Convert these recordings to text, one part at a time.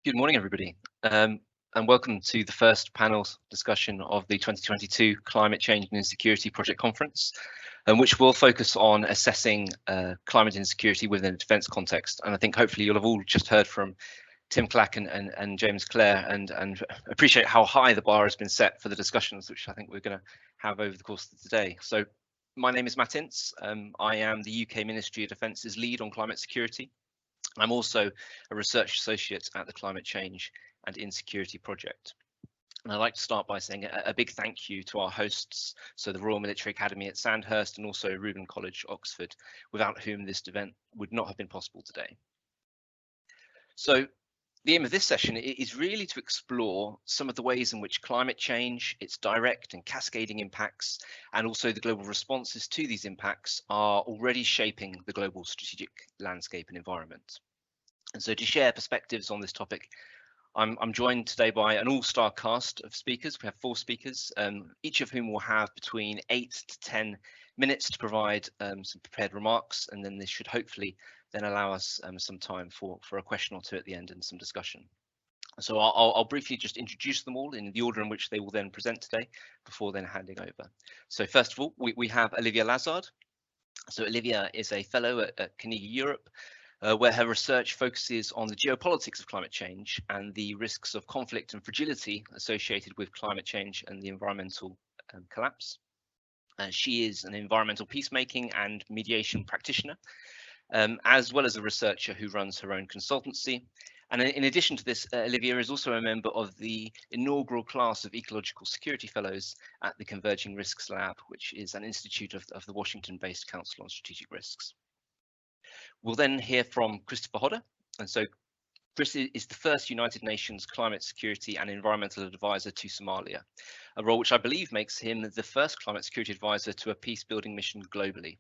Good morning, everybody, and welcome to the first panel discussion of the 2022 Climate Change and Insecurity Project Conference, which will focus on assessing climate insecurity within a defence context. And I think hopefully you'll have all just heard from Tim Clack and James Clare and appreciate how high the bar has been set for the discussions, which I think we're going to have over the course of today. So my name is Matt Ince. I am the UK Ministry of Defence's lead on climate security. I'm also a research associate at the Climate Change and Insecurity Project. And I'd like to start by saying a big thank you to our hosts, so the Royal Military Academy at Sandhurst and also Reuben College, Oxford, without whom this event would not have been possible today. So the aim of this session is really to explore some of the ways in which climate change, its direct and cascading impacts, and also the global responses to these impacts are already shaping the global strategic landscape and environment. And so to share perspectives on this topic, I'm joined today by an all-star cast of speakers. We have 4 speakers, each of whom will have between 8 to 10 minutes to provide some prepared remarks, and then this should hopefully then allow us some time for a question or two at the end and some discussion. So I'll briefly just introduce them all in the order in which they will then present today before then handing over. So first of all, we have Olivia Lazard. So Olivia is a fellow at Carnegie Europe, where her research focuses on the geopolitics of climate change and the risks of conflict and fragility associated with climate change and the environmental collapse. She is an environmental peacemaking and mediation practitioner, as well as a researcher who runs her own consultancy. And in addition to this, Olivia is also a member of the inaugural class of Ecological Security Fellows at the Converging Risks Lab, which is an institute of the Washington-based Council on Strategic Risks. We'll then hear from Christopher Hodder. And so Chris is the first United Nations Climate Security and Environmental Advisor to Somalia, a role which I believe makes him the first climate security advisor to a peace-building mission globally.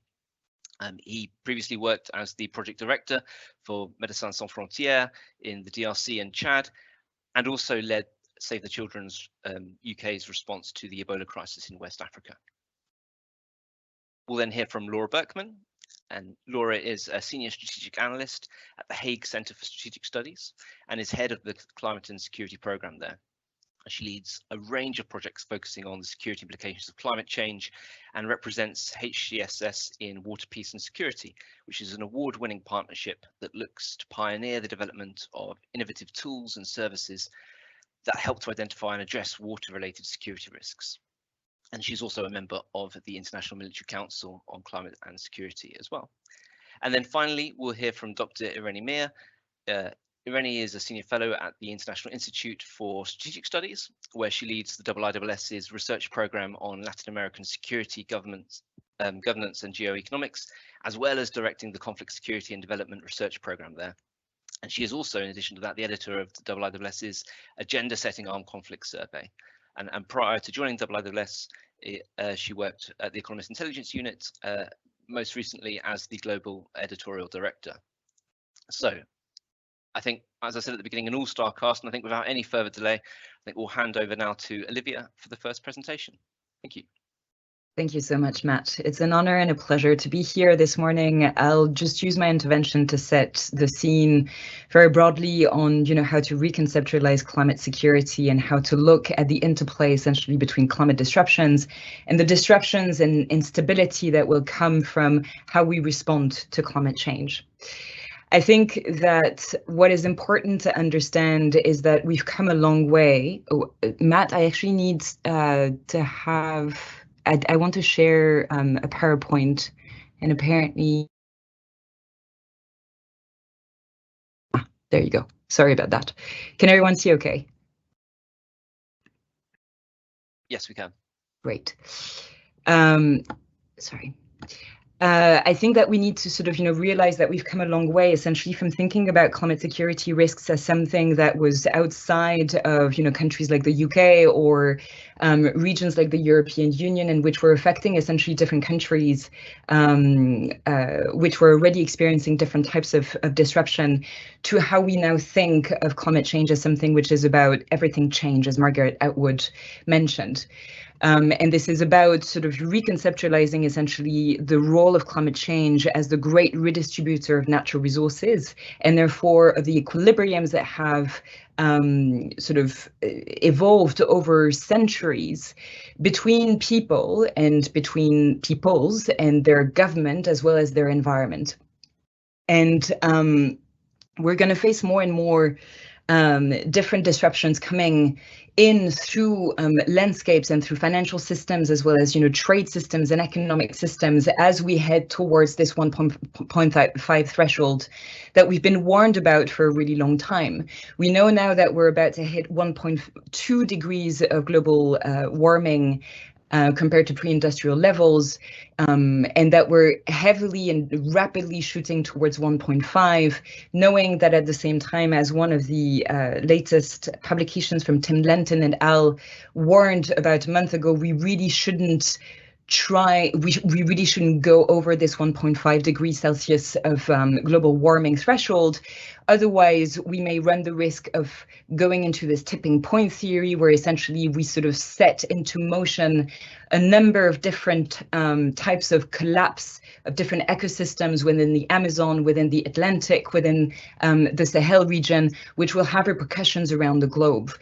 He previously worked as the project director for Médecins Sans Frontières in the DRC and Chad, and also led Save the Children's UK's response to the Ebola crisis in West Africa. We'll then hear from Laura Birkman, and Laura is a senior strategic analyst at the Hague Centre for Strategic Studies and is head of the Climate and Security Programme there. She leads a range of projects focusing on the security implications of climate change and represents HCSS in Water, Peace and Security, which is an award-winning partnership that looks to pioneer the development of innovative tools and services that help to identify and address water-related security risks. And she's also a member of the International Military Council on Climate and Security as well. And then finally, we'll hear from Dr. Irene. Irene is a senior fellow at the International Institute for Strategic Studies, where she leads the IISS's research program on Latin American security, governance and geoeconomics, as well as directing the conflict security and development research program there. And she is also, in addition to that, the editor of the IISS's Agenda Setting Armed Conflict Survey. And prior to joining IISS, she worked at the Economist Intelligence Unit, most recently as the Global Editorial Director. So I think, as I said at the beginning, an all-star cast, and I think without any further delay, I think we'll hand over now to Olivia for the first presentation. Thank you. Thank you so much, Matt. It's an honor and a pleasure to be here this morning. I'll just use my intervention to set the scene very broadly on, how to reconceptualize climate security and how to look at the interplay essentially between climate disruptions and the disruptions and instability that will come from how we respond to climate change. I think that what is important to understand is that we've come a long way. Oh, Matt, I actually need to have, I want to share a PowerPoint, and apparently, there you go. Sorry about that. Can everyone see okay? Yes, we can. Great. Sorry. I think that we need to sort of, realize that we've come a long way, essentially, from thinking about climate security risks as something that was outside of, countries like the UK or regions like the European Union, and which were affecting essentially different countries, which were already experiencing different types of disruption, to how we now think of climate change as something which is about everything change, as Margaret Atwood mentioned. And this is about sort of reconceptualizing essentially the role of climate change as the great redistributor of natural resources, and therefore the equilibriums that have sort of evolved over centuries between people and between peoples and their government as well as their environment. And we're going to face more and more different disruptions coming in through landscapes and through financial systems, as well as, trade systems and economic systems, as we head towards this 1.5 threshold that we've been warned about for a really long time. We know now that we're about to hit 1.2 degrees of global warming compared to pre-industrial levels, and that we're heavily and rapidly shooting towards 1.5, knowing that at the same time, as one of the latest publications from Tim Lenton and al. Warned about a month ago, we really shouldn't we really shouldn't go over this 1.5 degrees Celsius of global warming threshold. Otherwise, we may run the risk of going into this tipping point theory, where essentially we sort of set into motion a number of different types of collapse of different ecosystems within the Amazon, within the Atlantic, within the Sahel region, which will have repercussions around the globe.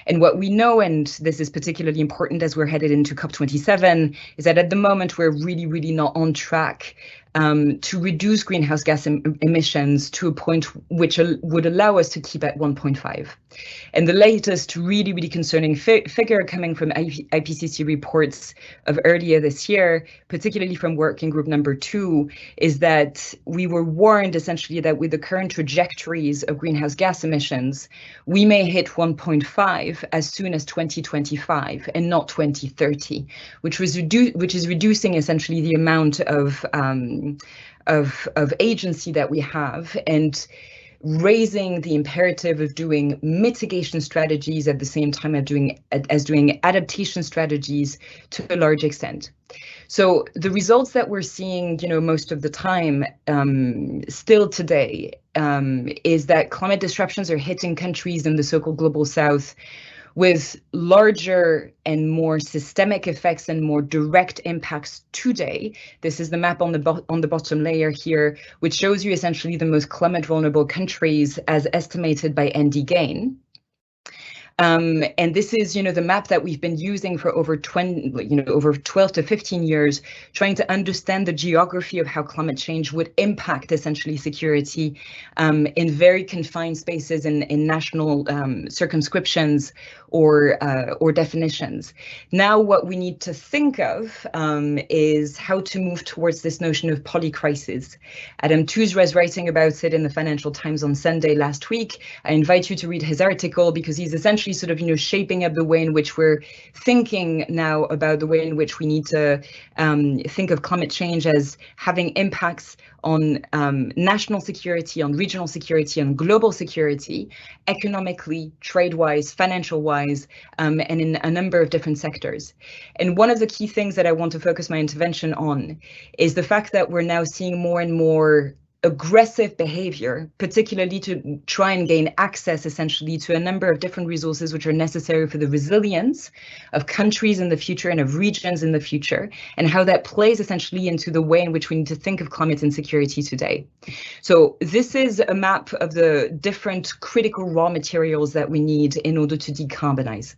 And what we know, and this is particularly important as we're headed into COP27, is that at the moment we're really not on track to reduce greenhouse gas emissions to a point which would allow us to keep at 1.5. And the latest really concerning figure coming from IPCC reports of earlier this year, particularly from working group number 2, is that we were warned essentially that with the current trajectories of greenhouse gas emissions, we may hit 1.5 as soon as 2025 and not 2030, which is reducing essentially the amount of agency that we have, and raising the imperative of doing mitigation strategies at the same time as doing adaptation strategies to a large extent. So the results that we're seeing, most of the time, still today, is that climate disruptions are hitting countries in the so-called global south with larger and more systemic effects and more direct impacts today. This is the map on the bottom layer here, which shows you essentially the most climate vulnerable countries as estimated by ND Gain. And this is, the map that we've been using for over 12 to 15 years, trying to understand the geography of how climate change would impact essentially security in very confined spaces in national circumscriptions or definitions. Now, what we need to think of is how to move towards this notion of polycrisis. Adam Tooze was writing about it in the Financial Times on Sunday last week. I invite you to read his article, because he's essentially sort of, shaping up the way in which we're thinking now about the way in which we need to think of climate change as having impacts on national security, on regional security, on global security, economically, trade-wise, financial-wise, and in a number of different sectors. And one of the key things that I want to focus my intervention on is the fact that we're now seeing more and more aggressive behavior, particularly to try and gain access essentially to a number of different resources which are necessary for the resilience of countries in the future and of regions in the future, and how that plays essentially into the way in which we need to think of climate insecurity today. So this is a map of the different critical raw materials that we need in order to decarbonize.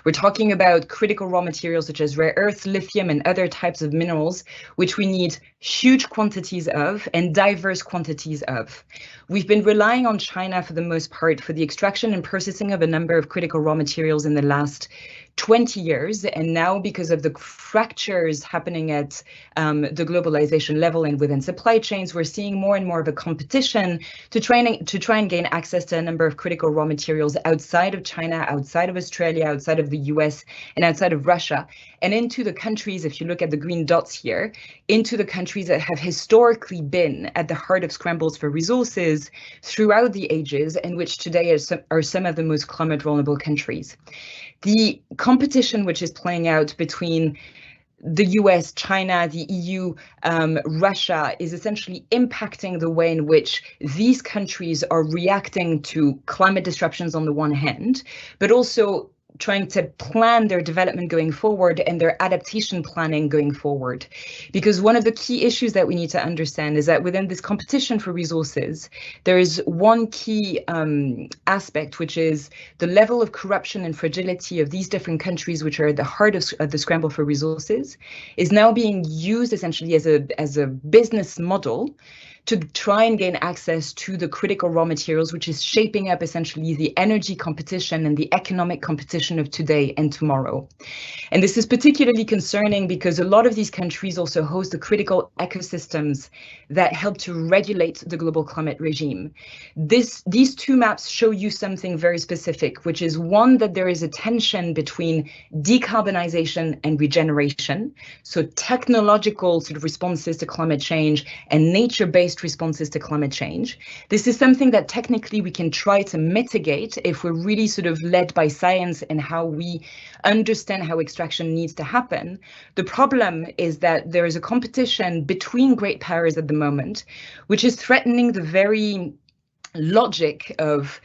We're talking about critical raw materials such as rare earths, lithium, and other types of minerals, which we need huge quantities of and diverse quantities of. We've been relying on China for the most part for the extraction and processing of a number of critical raw materials in the last 20 years, and now because of the fractures happening at the globalization level and within supply chains, we're seeing more and more of a competition to try and gain access to a number of critical raw materials outside of China, outside of Australia, outside of the US, and outside of Russia, and into the countries, if you look at the green dots here, into the countries that have historically been at the heart of scrambles for resources throughout the ages, and which today are some of the most climate vulnerable countries. The competition which is playing out between the US, China, the EU, Russia is essentially impacting the way in which these countries are reacting to climate disruptions on the one hand, but also trying to plan their development going forward and their adaptation planning going forward. Because one of the key issues that we need to understand is that within this competition for resources, there is one key aspect, which is the level of corruption and fragility of these different countries, which are at the heart of the scramble for resources, is now being used essentially as a business model to try and gain access to the critical raw materials, which is shaping up essentially the energy competition and the economic competition of today and tomorrow. And this is particularly concerning because a lot of these countries also host the critical ecosystems that help to regulate the global climate regime. These two maps show you something very specific, which is one, that there is a tension between decarbonization and regeneration, so technological sort of responses to climate change and nature-based responses to climate change. This is something that technically we can try to mitigate if we're really sort of led by science and how we understand how extraction needs to happen. The problem is that there is a competition between great powers at the moment, which is threatening the very logic of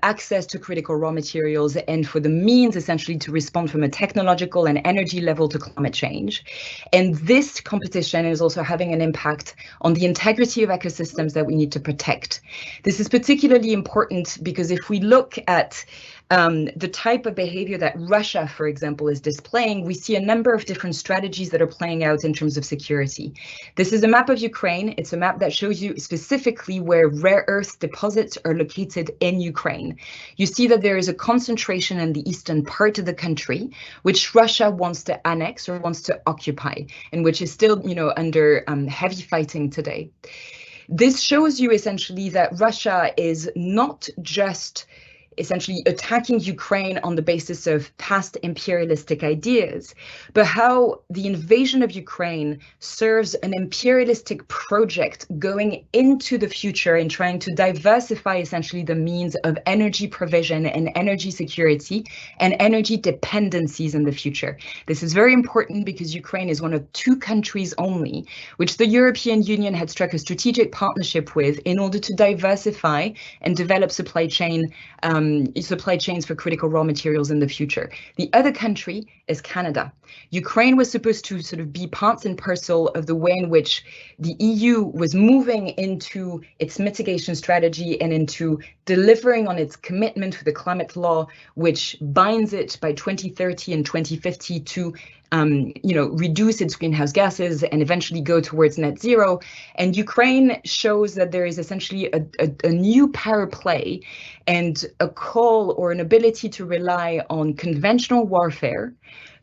access to critical raw materials and for the means essentially to respond from a technological and energy level to climate change. And this competition is also having an impact on the integrity of ecosystems that we need to protect. This is particularly important because if we look at the type of behavior that Russia, for example, is displaying, we see a number of different strategies that are playing out in terms of security. This is a map of Ukraine. It's a map that shows you specifically where rare earth deposits are located in Ukraine. You see that there is a concentration in the eastern part of the country, which Russia wants to annex or wants to occupy, and which is still, under heavy fighting today. This shows you essentially that Russia is not just essentially attacking Ukraine on the basis of past imperialistic ideas, but how the invasion of Ukraine serves an imperialistic project going into the future and trying to diversify essentially the means of energy provision and energy security and energy dependencies in the future. This is very important because Ukraine is one of 2 countries only which the European Union had struck a strategic partnership with in order to diversify and develop supply chains for critical raw materials in the future. The other country is Canada. Ukraine was supposed to sort of be parts and parcel of the way in which the EU was moving into its mitigation strategy and into delivering on its commitment to the climate law, which binds it by 2030 and 2050 to reduce its greenhouse gases and eventually go towards net zero. And Ukraine shows that there is essentially a new power play and a call or an ability to rely on conventional warfare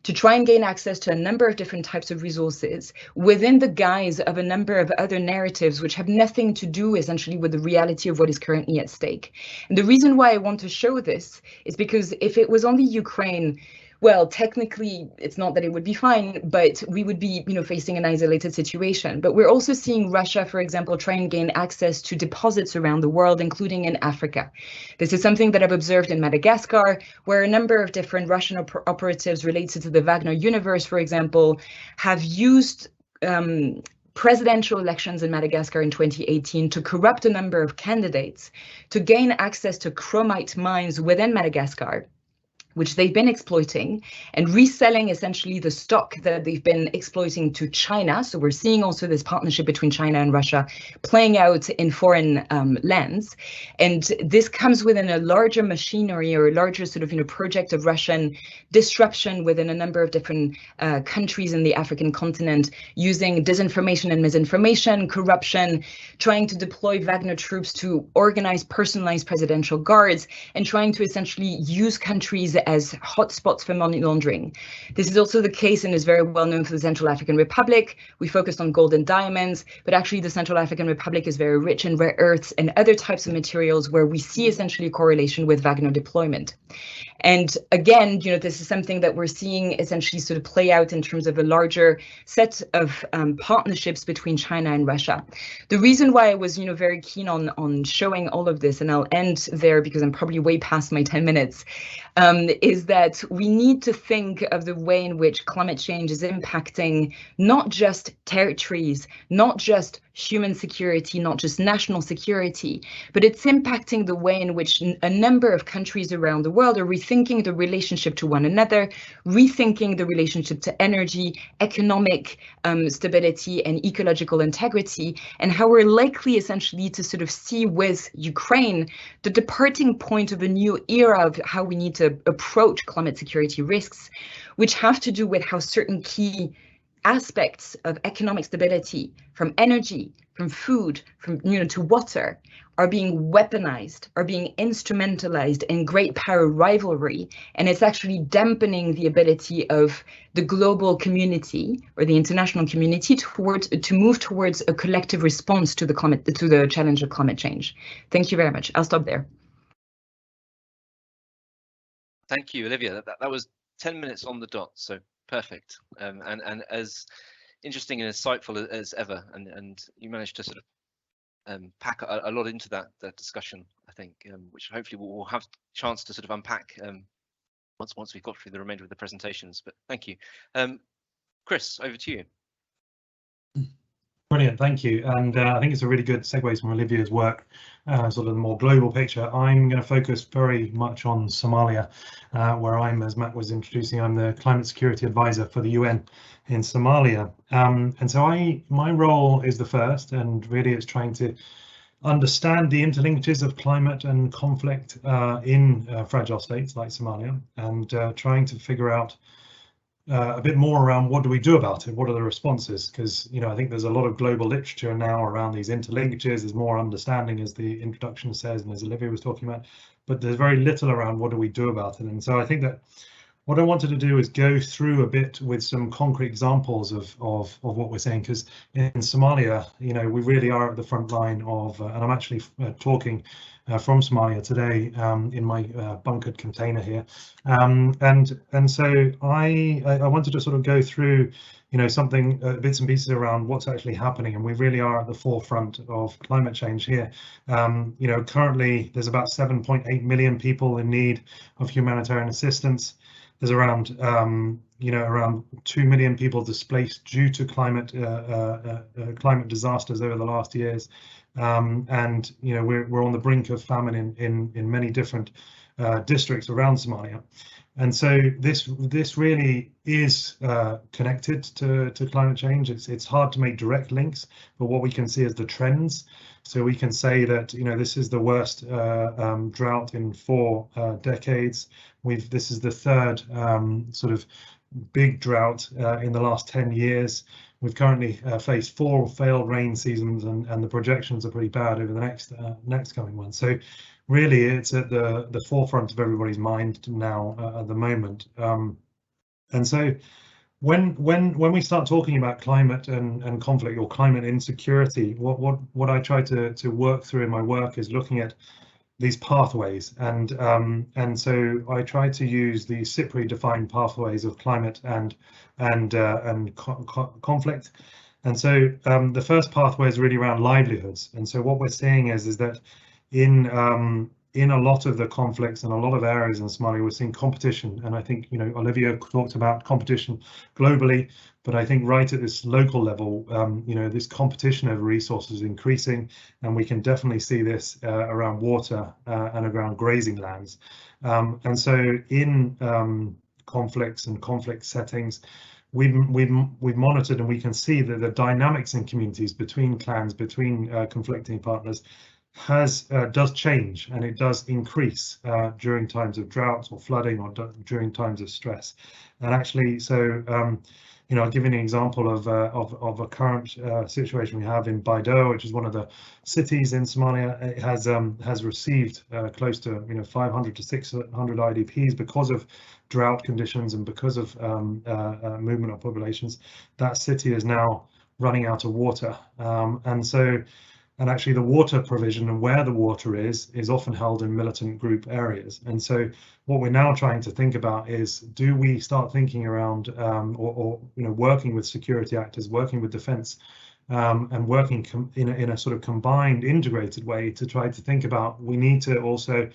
to try and gain access to a number of different types of resources within the guise of a number of other narratives which have nothing to do essentially with the reality of what is currently at stake. And the reason why I want to show this is because if it was only Ukraine, well, technically, it's not that it would be fine, but we would be, facing an isolated situation. But we're also seeing Russia, for example, try and gain access to deposits around the world, including in Africa. This is something that I've observed in Madagascar, where a number of different Russian operatives related to the Wagner universe, for example, have used presidential elections in Madagascar in 2018 to corrupt a number of candidates to gain access to chromite mines within Madagascar, which they've been exploiting and reselling essentially the stock that they've been exploiting to China. So we're seeing also this partnership between China and Russia playing out in foreign lands. And this comes within a larger machinery or a larger sort of project of Russian disruption within a number of different countries in the African continent, using disinformation and misinformation, corruption, trying to deploy Wagner troops to organize personalized presidential guards, and trying to essentially use countries as hotspots for money laundering. This is also the case and is very well known for the Central African Republic. We focused on gold and diamonds, but actually the Central African Republic is very rich in rare earths and other types of materials where we see essentially a correlation with Wagner deployment. And again, this is something that we're seeing essentially sort of play out in terms of a larger set of partnerships between China and Russia. The reason why I was, very keen on showing all of this, and I'll end there because I'm probably way past my 10 minutes, is that we need to think of the way in which climate change is impacting not just territories, not just human security, not just national security, but it's impacting the way in which a number of countries around the world are rethinking rethinking the relationship to one another, rethinking the relationship to energy, economic stability and ecological integrity, and how we're likely essentially to sort of see with Ukraine the departing point of a new era of how we need to approach climate security risks, which have to do with how certain key aspects of economic stability, from energy, from food, from to water, are being weaponized, are being instrumentalized in great power rivalry, and it's actually dampening the ability of the global community or the international community to move towards a collective response to the challenge of climate change. Thank you very much. I'll stop there. Thank you, Olivia. That was 10 minutes on the dot, so perfect, and as interesting and insightful as ever, and you managed to sort of pack a lot into that discussion, I think, which hopefully we'll have a chance to sort of unpack once we've got through the remainder of the presentations. But thank you. Chris, over to you. Brilliant, thank you. And I think it's a really good segue from Olivia's work, sort of the more global picture. I'm going to focus very much on Somalia, where I'm, as Matt was introducing, I'm the Climate Security Advisor for the UN in Somalia. And so my role is the first, and really it's trying to understand the interlinkages of climate and conflict in fragile states like Somalia, and trying to figure out a bit more around what do we do about it, what are the responses, because I think there's a lot of global literature now around these interlinkages. There's more understanding, as the introduction says, and as Olivia was talking about, but there's very little around what do we do about it. And so I think that what I wanted to do is go through a bit with some concrete examples of what we're saying, because in Somalia, we really are at the front line of, and I'm actually talking from Somalia today in my bunkered container here, and so I wanted to sort of go through something, bits and pieces around what's actually happening, and we really are at the forefront of climate change here. Currently there's about 7.8 million people in need of humanitarian assistance. There's around around 2 million people displaced due to climate disasters over the last years, and we're on the brink of famine in many different districts around Somalia. And so this really is connected to climate change. It's hard to make direct links, but what we can see is the trends. So we can say that this is the worst drought in 4 decades. This is the third sort of big drought in the last 10 years. We've currently faced 4 failed rain seasons, and the projections are pretty bad over the next coming ones. So really, it's at the forefront of everybody's mind now at the moment. And so when we start talking about climate and conflict, or climate insecurity, what I try to work through in my work is looking at these pathways, and so I try to use the CCIP defined pathways of climate and conflict. And so the first pathway is really around livelihoods. And so what we're seeing is that in a lot of the conflicts and a lot of areas in Somalia, we're seeing competition. And I think, Olivia talked about competition globally, but I think right at this local level, this competition over resources is increasing, and we can definitely see this around water and around grazing lands. And so in conflicts and conflict settings, we've monitored, and we can see that the dynamics in communities between clans, between conflicting partners, does change, and it does increase during times of droughts or flooding, or during times of stress. And actually, so I'll give you an example of a current situation we have in Baidoa, which is one of the cities in Somalia. It has received close to 500 to 600 IDPs because of drought conditions and because of movement of populations. That city is now running out of water, and actually the water provision and where the water is often held in militant group areas. And so what we're now trying to think about is, do we start thinking around or working with security actors, working with defense, and working in a sort of combined, integrated way to try to think about, we need to also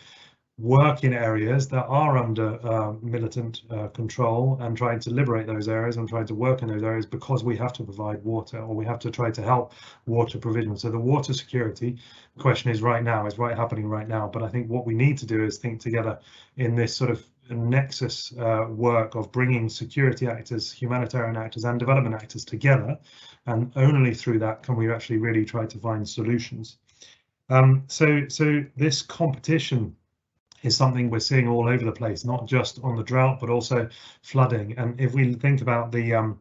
work in areas that are under militant control, and trying to liberate those areas and trying to work in those areas, because we have to provide water, or we have to try to help water provision. So the water security question is happening right now. But I think what we need to do is think together in this sort of nexus work of bringing security actors, humanitarian actors and development actors together, and only through that can we actually really try to find solutions. So this competition is something we're seeing all over the place, not just on the drought, but also flooding. And if we think about the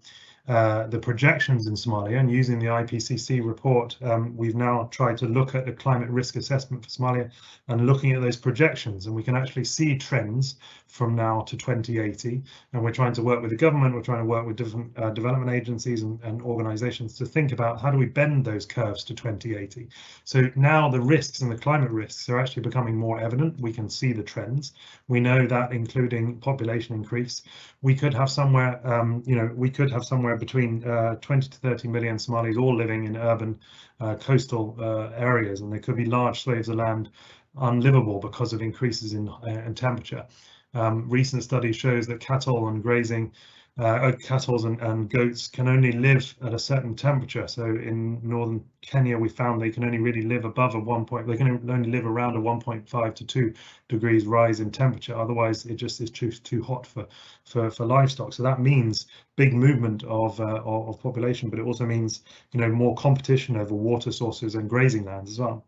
projections in Somalia, and using the IPCC report, we've now tried to look at the climate risk assessment for Somalia and looking at those projections, and we can actually see trends from now to 2080. And we're trying to work with the government, we're trying to work with different development agencies and organizations to think about how do we bend those curves to 2080. So now the risks and the climate risks are actually becoming more evident. We can see the trends. We know that, including population increase, we could have somewhere, we could have somewhere between 20 to 30 million Somalis all living in urban coastal areas, and there could be large swathes of land unlivable because of increases in temperature. Recent study shows that cattle and grazing, cattle and goats can only live at a certain temperature. So in northern Kenya, we found they can only really live above they can only live around a 1.5 to 2 degrees rise in temperature. Otherwise, it just is too hot for livestock. So that means big movement of population, but it also means more competition over water sources and grazing lands as well.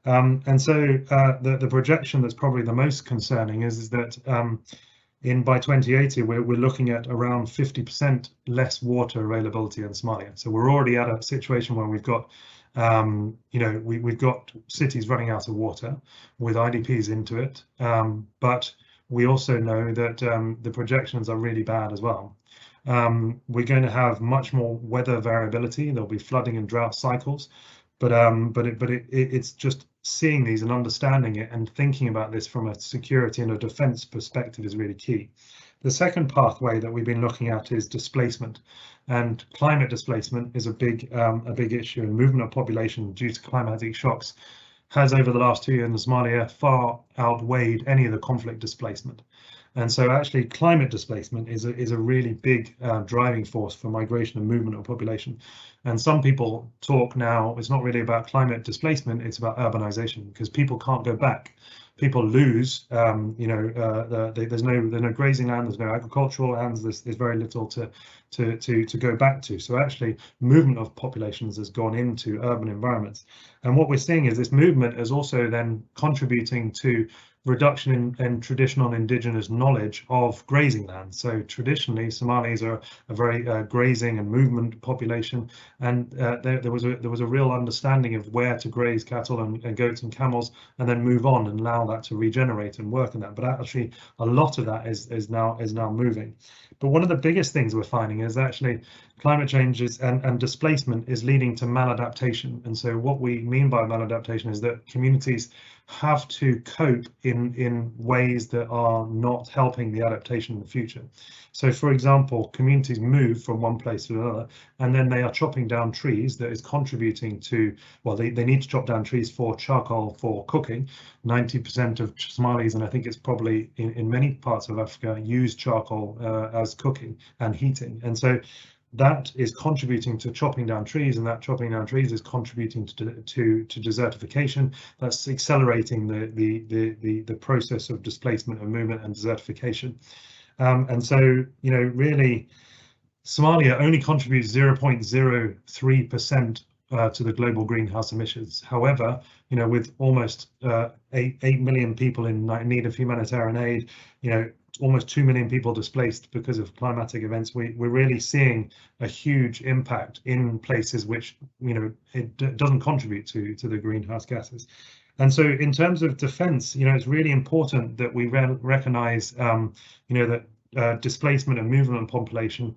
And so the projection that's probably the most concerning is that by 2080, we're looking at around 50% less water availability in Somalia. So we're already at a situation where we've got, we've got cities running out of water with IDPs into it. But we also know that the projections are really bad as well. We're going to have much more weather variability. There'll be flooding and drought cycles. But it's just seeing these and understanding it and thinking about this from a security and a defense perspective is really key. The second pathway that we've been looking at is displacement, and climate displacement is a big issue, and movement of population due to climatic shocks has over the last 2 years in Somalia far outweighed any of the conflict displacement. And so actually climate displacement is a really big driving force for migration and movement of population. And some people talk now, it's not really about climate displacement, it's about urbanization, because people can't go back. People lose, there's no grazing land, there's no agricultural lands, there's very little to go back to. So actually movement of populations has gone into urban environments. And what we're seeing is this movement is also then contributing to reduction in traditional and indigenous knowledge of grazing land. So traditionally, Somalis are a very grazing and movement population, and there was a real understanding of where to graze cattle and goats and camels, and then move on and allow that to regenerate and work in that. But actually, a lot of that is now moving. But one of the biggest things we're finding is actually climate change and displacement is leading to maladaptation. And so what we mean by maladaptation is that communities have to cope in ways that are not helping the adaptation in the future. So for example, communities move from one place to another, and then they are chopping down trees that is contributing to, well, they need to chop down trees for charcoal for cooking. 90% of Somalis, and I think it's probably in many parts of Africa, use charcoal as cooking and heating. And so that is contributing to chopping down trees, and that chopping down trees is contributing to desertification. That's accelerating the process of displacement and movement and desertification. And so, really, Somalia only contributes 0.03% to the global greenhouse emissions. However, with almost 8 million people in need of humanitarian aid, almost 2 million people displaced because of climatic events, we're really seeing a huge impact in places which, it doesn't contribute to the greenhouse gases. And so in terms of defense, it's really important that we recognize, that displacement and movement of population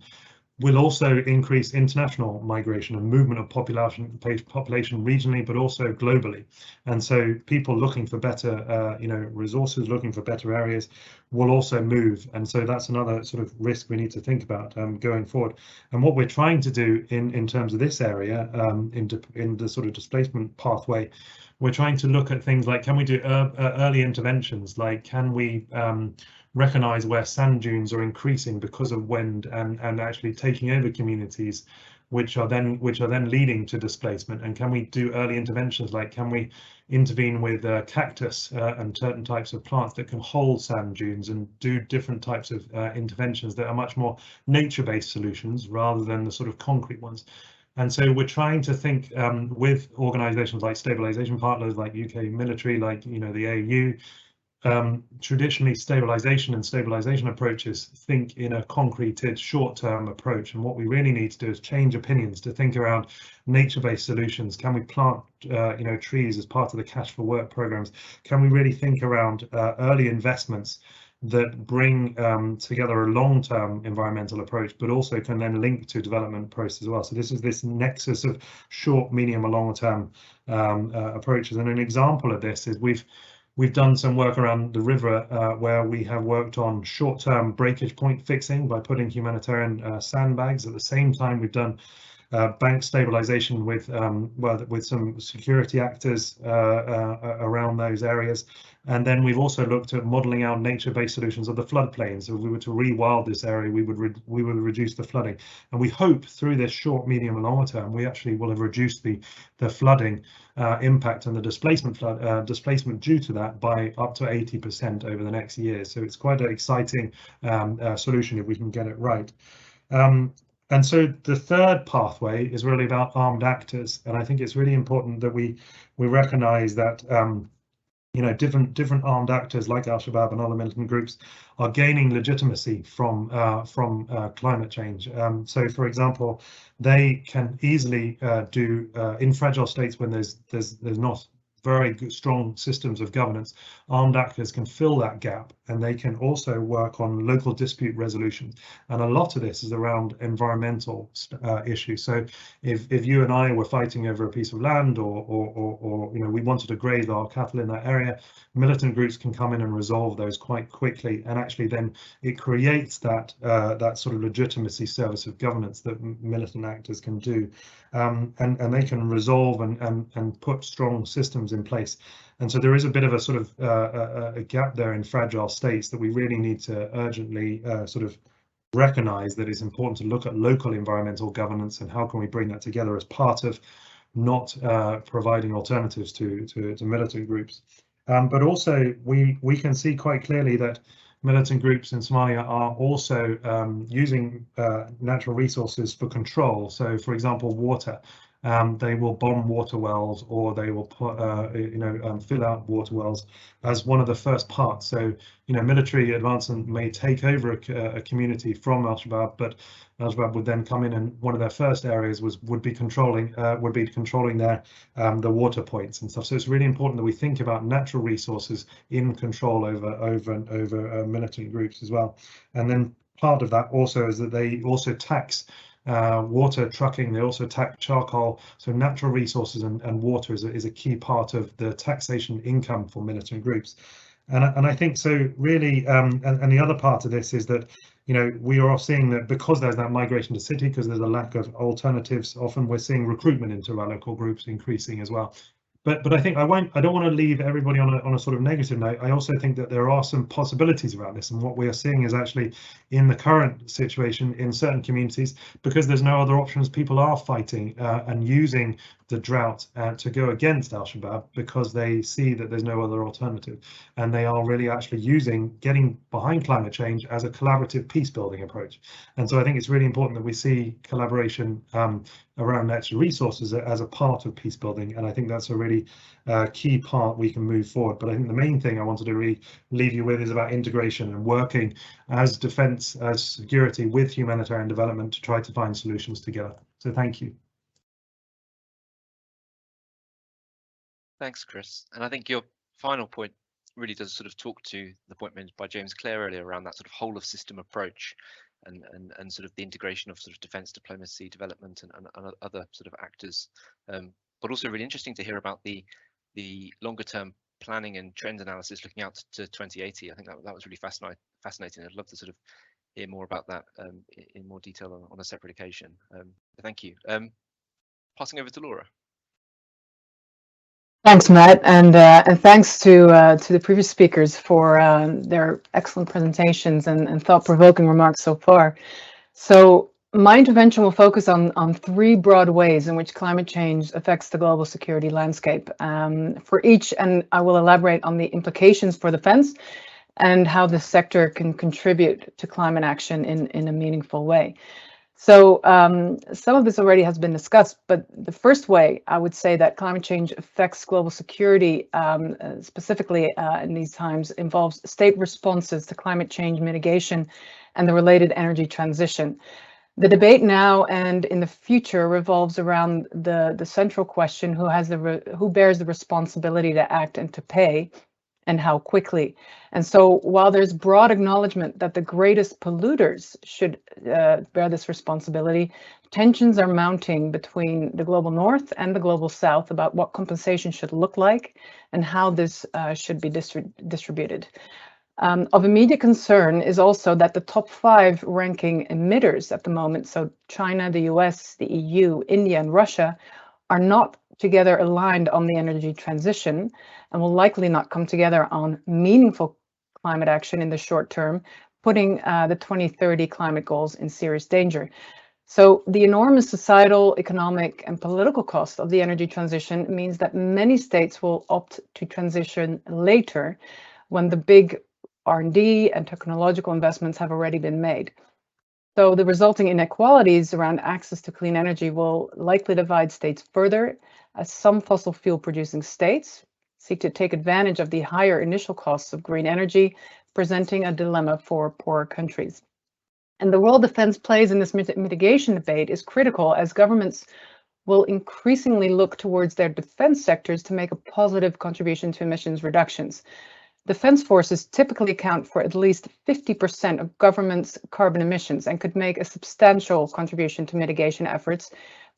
will also increase international migration and movement of population regionally, but also globally. And so people looking for better, resources, looking for better areas will also move. And so that's another sort of risk we need to think about going forward. And what we're trying to do in terms of this area, in the sort of displacement pathway, we're trying to look at things like, can we do early interventions? Like, can we recognize where sand dunes are increasing because of wind and actually taking over communities which are then leading to displacement? And can we do early interventions, like can we intervene with cactus and certain types of plants that can hold sand dunes, and do different types of interventions that are much more nature-based solutions rather than the sort of concrete ones? And so we're trying to think with organisations like stabilisation partners, like UK military, like the AU. Traditionally, stabilisation approaches think in a concreted short-term approach, and what we really need to do is change opinions to think around nature-based solutions. Can we plant trees as part of the Cash for Work programs? Can we really think around early investments that bring together a long-term environmental approach, but also can then link to development process as well? So this is this nexus of short, medium, and long-term approaches. And an example of this is we've done some work around the river where we have worked on short-term breakage point fixing by putting humanitarian sandbags. At the same time, we've done bank stabilization with some security actors around those areas. And then we've also looked at modeling out nature-based solutions of the floodplains. So if we were to rewild this area, we would reduce the flooding. And we hope through this short, medium, and longer term, we actually will have reduced the flooding impact and the displacement due to that by up to 80% over the next year. So it's quite an exciting solution if we can get it right. And so the third pathway is really about armed actors, and I think it's really important that we recognise that different armed actors like Al-Shabaab and other militant groups are gaining legitimacy from climate change. So, for example, they can easily do in fragile states when there's not very good, strong systems of governance. Armed actors can fill that gap, and they can also work on local dispute resolution. And a lot of this is around environmental issues. So if you and I were fighting over a piece of land, or we wanted to graze our cattle in that area, militant groups can come in and resolve those quite quickly, and actually then it creates that sort of legitimacy service of governance that militant actors can do, and they can resolve and put strong systems in place. And so there is a bit of a sort of a gap there in fragile states that we really need to urgently sort of recognize that it's important to look at local environmental governance and how can we bring that together as part of not providing alternatives to militant groups. But also we can see quite clearly that militant groups in Somalia are also using natural resources for control. So, for example, water. They will bomb water wells, or they will put, fill out water wells as one of the first parts. So, military advancement may take over a community from Al-Shabaab, but Al-Shabaab would then come in, and one of their first areas would be controlling their the water points and stuff. So it's really important that we think about natural resources in control over militant groups as well. And then part of that also is that they also tax water trucking, they also tax charcoal. So natural resources and water is a key part of the taxation income for militant groups. And I think so really, and the other part of this is that, we are seeing that because there's that migration to city, because there's a lack of alternatives, often we're seeing recruitment into our local groups increasing as well. But I think I don't want to leave everybody on a sort of negative note. I also think that there are some possibilities around this, and what we are seeing is actually in the current situation in certain communities, because there's no other options, people are fighting and using the drought to go against Al-Shabaab because they see that there's no other alternative, and they are really actually getting behind climate change as a collaborative peace building approach. And so I think it's really important that we see collaboration around natural resources as a part of peace building, and I think that's a really key part we can move forward. But I think the main thing I wanted to really leave you with is about integration and working as defence, as security, with humanitarian development to try to find solutions together. So thank you. Thanks, Chris. And I think your final point really does sort of talk to the point made by James Clare earlier around that sort of whole of system approach and sort of the integration of sort of defence diplomacy, development and other sort of actors. But also really interesting to hear about the longer term planning and trend analysis looking out to 2080. I think that was really fascinating. I'd love to sort of hear more about that in more detail on a separate occasion. Thank you. Passing over to Laura. Thanks, Matt, and thanks to the previous speakers for their excellent presentations and thought-provoking remarks so far. So my intervention will focus on three broad ways in which climate change affects the global security landscape. For each, and I will elaborate on the implications for defense and how the sector can contribute to climate action in a meaningful way. So some of this already has been discussed, but the first way I would say that climate change affects global security, specifically in these times, involves state responses to climate change mitigation and the related energy transition. The debate now and in the future revolves around the central question: who bears the responsibility to act and to pay, and how quickly. And so while there's broad acknowledgement that the greatest polluters should bear this responsibility, tensions are mounting between the global north and the global south about what compensation should look like and how this should be distributed. Of immediate concern is also that the top 5 ranking emitters at the moment, so China, the US, the EU, India, and Russia, are not together aligned on the energy transition and will likely not come together on meaningful climate action in the short term, putting the 2030 climate goals in serious danger. So the enormous societal, economic, and political cost of the energy transition means that many states will opt to transition later when the big R&D and technological investments have already been made. So the resulting inequalities around access to clean energy will likely divide states further, as some fossil fuel producing states seek to take advantage of the higher initial costs of green energy, presenting a dilemma for poorer countries. And the role defense plays in this mitigation debate is critical, as governments will increasingly look towards their defense sectors to make a positive contribution to emissions reductions. Defense forces typically account for at least 50% of government's carbon emissions and could make a substantial contribution to mitigation efforts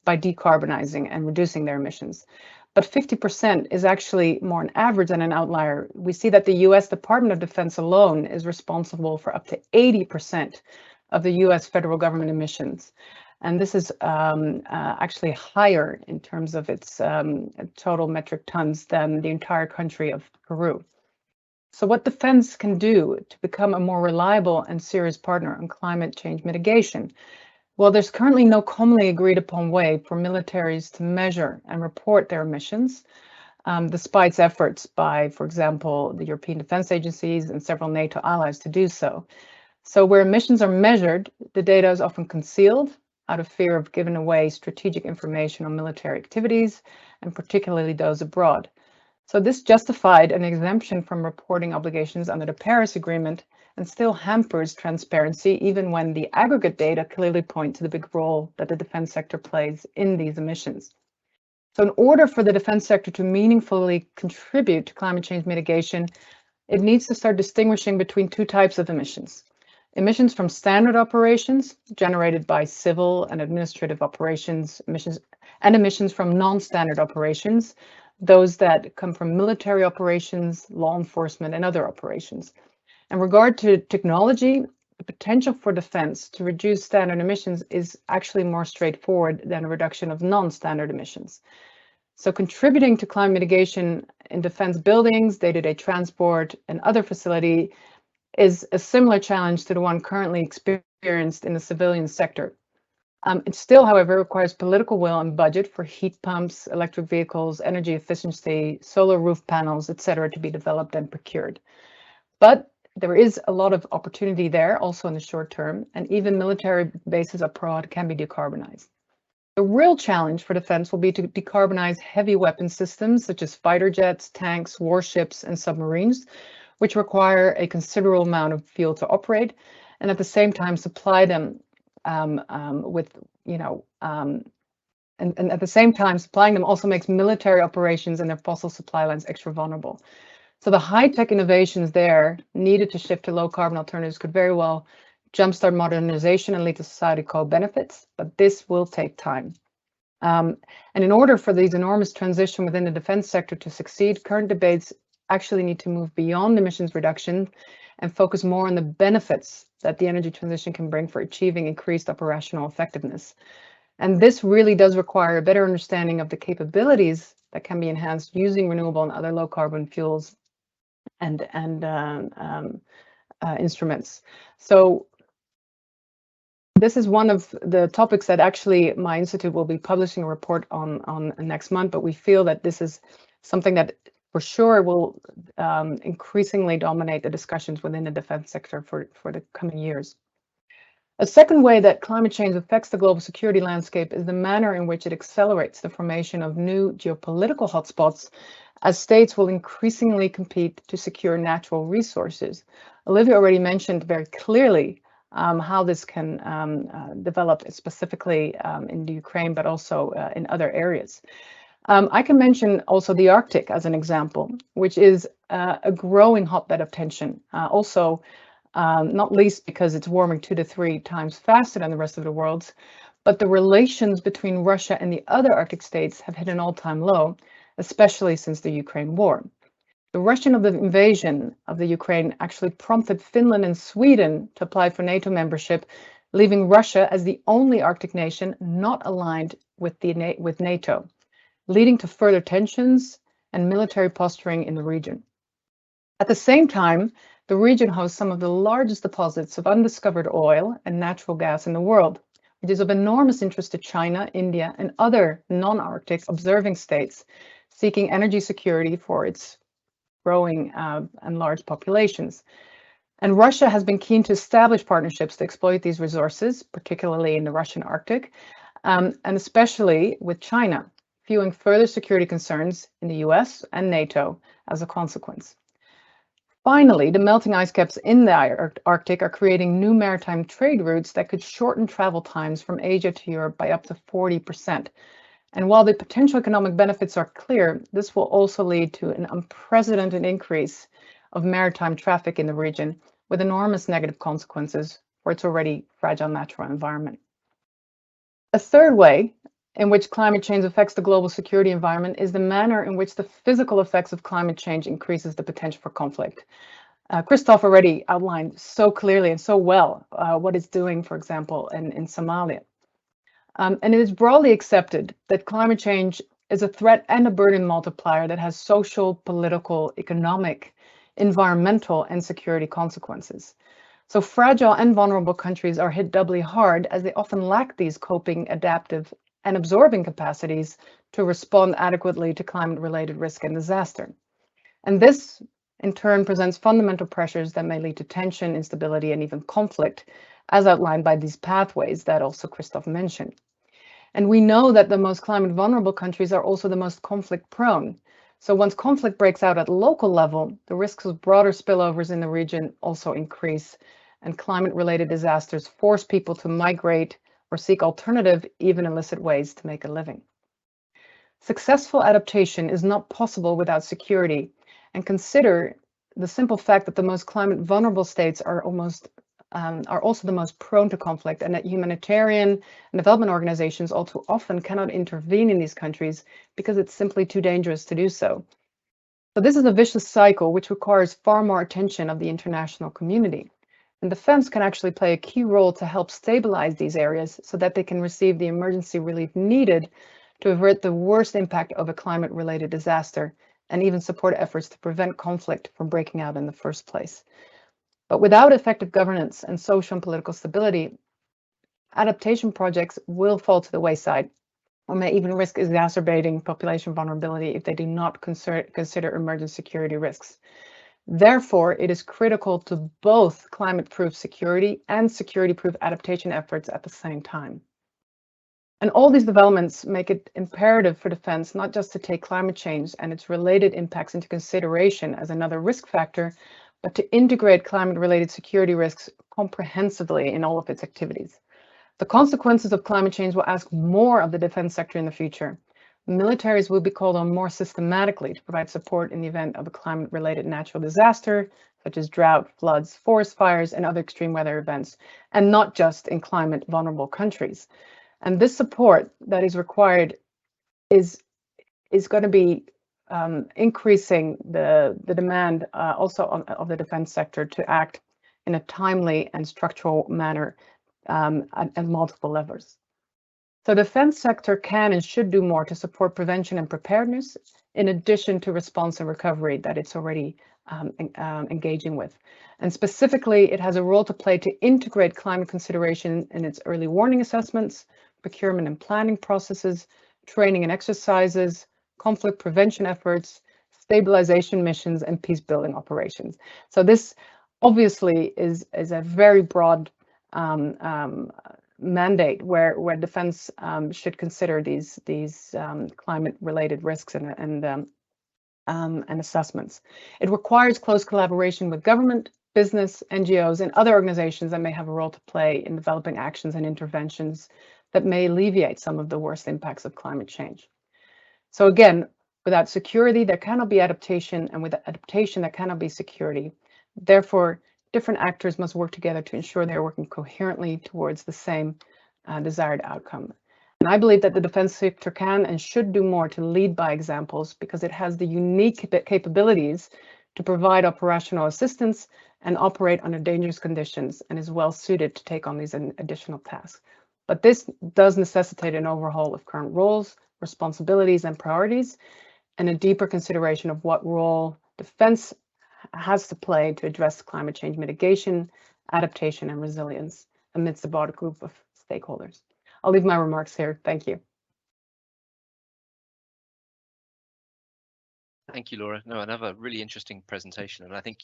by decarbonizing and reducing their emissions. But 50% is actually more an average than an outlier. We see that the US Department of Defense alone is responsible for up to 80% of the US federal government emissions. And this is actually higher in terms of its total metric tons than the entire country of Peru. So what defense can do to become a more reliable and serious partner on climate change mitigation? Well, there's currently no commonly agreed upon way for militaries to measure and report their emissions, despite efforts by, for example, the European defense agencies and several NATO allies to do so. So where emissions are measured, the data is often concealed out of fear of giving away strategic information on military activities, and particularly those abroad. So this justified an exemption from reporting obligations under the Paris Agreement and still hampers transparency, even when the aggregate data clearly point to the big role that the defense sector plays in these emissions. So in order for the defense sector to meaningfully contribute to climate change mitigation, it needs to start distinguishing between 2 types of emissions. Emissions from standard operations generated by civil and administrative operations, emissions from non-standard operations, those that come from military operations, law enforcement, and other operations. In regard to technology, the potential for defense to reduce standard emissions is actually more straightforward than a reduction of non-standard emissions. So contributing to climate mitigation in defense buildings, day-to-day transport, and other facility is a similar challenge to the one currently experienced in the civilian sector. It still, however, requires political will and budget for heat pumps, electric vehicles, energy efficiency, solar roof panels, etc., to be developed and procured. But there is a lot of opportunity there also in the short term, and even military bases abroad can be decarbonized. The real challenge for defense will be to decarbonize heavy weapon systems such as fighter jets, tanks, warships, and submarines, which require a considerable amount of fuel to operate, and at the same time supply them and at the same time, supplying them also makes military operations and their fossil supply lines extra vulnerable. So the high-tech innovations there needed to shift to low-carbon alternatives could very well jumpstart modernization and lead to societal benefits, but this will take time. And in order for these enormous transition within the defense sector to succeed, current debates actually need to move beyond emissions reduction and focus more on the benefits that the energy transition can bring for achieving increased operational effectiveness. And this really does require a better understanding of the capabilities that can be enhanced using renewable and other low carbon fuels and instruments. So this is one of the topics that actually my institute will be publishing a report on next month, but we feel that this is something that for sure will increasingly dominate the discussions within the defense sector for the coming years. A second way that climate change affects the global security landscape is the manner in which it accelerates the formation of new geopolitical hotspots as states will increasingly compete to secure natural resources. Olivia already mentioned very clearly how this can develop specifically in the Ukraine, but also in other areas. I can mention also the Arctic as an example, which is a growing hotbed of tension. Also, not least because it's warming 2 to 3 times faster than the rest of the world, but the relations between Russia and the other Arctic states have hit an all-time low, especially since the Ukraine war. The Russian invasion of the Ukraine actually prompted Finland and Sweden to apply for NATO membership, leaving Russia as the only Arctic nation not aligned with NATO, leading to further tensions and military posturing in the region. At the same time, the region hosts some of the largest deposits of undiscovered oil and natural gas in the world, which is of enormous interest to China, India, and other non-Arctic observing states seeking energy security for its growing and large populations. And Russia has been keen to establish partnerships to exploit these resources, particularly in the Russian Arctic, and especially with China, fueling further security concerns in the US and NATO as a consequence. Finally, the melting ice caps in the Arctic are creating new maritime trade routes that could shorten travel times from Asia to Europe by up to 40%. And while the potential economic benefits are clear, this will also lead to an unprecedented increase of maritime traffic in the region, with enormous negative consequences for its already fragile natural environment. A third way in which climate change affects the global security environment is the manner in which the physical effects of climate change increases the potential for conflict. Christoph already outlined so clearly and so well what it's doing, for example, in Somalia. And it is broadly accepted that climate change is a threat and a burden multiplier that has social, political, economic, environmental, and security consequences. So fragile and vulnerable countries are hit doubly hard as they often lack these coping, adaptive, and absorbing capacities to respond adequately to climate-related risk and disaster. And this, in turn, presents fundamental pressures that may lead to tension, instability, and even conflict, as outlined by these pathways that also Christoph mentioned. And we know that the most climate vulnerable countries are also the most conflict prone. So once conflict breaks out at local level, the risks of broader spillovers in the region also increase, and climate-related disasters force people to migrate or seek alternative, even illicit ways to make a living. Successful adaptation is not possible without security, and consider the simple fact that the most climate vulnerable states are also the most prone to conflict, and that humanitarian and development organizations all too often cannot intervene in these countries because it's simply too dangerous to do so. So this is a vicious cycle which requires far more attention of the international community. And defense can actually play a key role to help stabilize these areas so that they can receive the emergency relief needed to avert the worst impact of a climate-related disaster, and even support efforts to prevent conflict from breaking out in the first place. But without effective governance and social and political stability, adaptation projects will fall to the wayside, or may even risk exacerbating population vulnerability if they do not consider emergent security risks. Therefore, it is critical to both climate-proof security and security-proof adaptation efforts at the same time. And all these developments make it imperative for defense not just to take climate change and its related impacts into consideration as another risk factor, but to integrate climate-related security risks comprehensively in all of its activities. The consequences of climate change will ask more of the defense sector in the future. Militaries will be called on more systematically to provide support in the event of a climate-related natural disaster, such as drought, floods, forest fires, and other extreme weather events, and not just in climate-vulnerable countries. And this support that is required is going to be increasing the demand also of the defense sector to act in a timely and structural manner at multiple levels. So the defense sector can and should do more to support prevention and preparedness, in addition to response and recovery that it's already engaging with. And specifically, it has a role to play to integrate climate consideration in its early warning assessments, procurement and planning processes, training and exercises, conflict prevention efforts, stabilization missions, and peace building operations. So this obviously is a very broad mandate where defense should consider these climate related risks and assessments. It requires close collaboration with government, business, NGOs, and other organizations that may have a role to play in developing actions and interventions that may alleviate some of the worst impacts of climate change. So again, without security, there cannot be adaptation, and with adaptation, there cannot be security. Therefore, different actors must work together to ensure they're working coherently towards the same desired outcome. And I believe that the defense sector can and should do more to lead by examples, because it has the unique capabilities to provide operational assistance and operate under dangerous conditions, and is well suited to take on these additional tasks. But this does necessitate an overhaul of current roles, responsibilities, and priorities, and a deeper consideration of what role defense has to play to address climate change mitigation, adaptation, and resilience amidst a broader group of stakeholders. I'll leave my remarks here. Thank you. Thank you, Laura. No, another really interesting presentation, and I think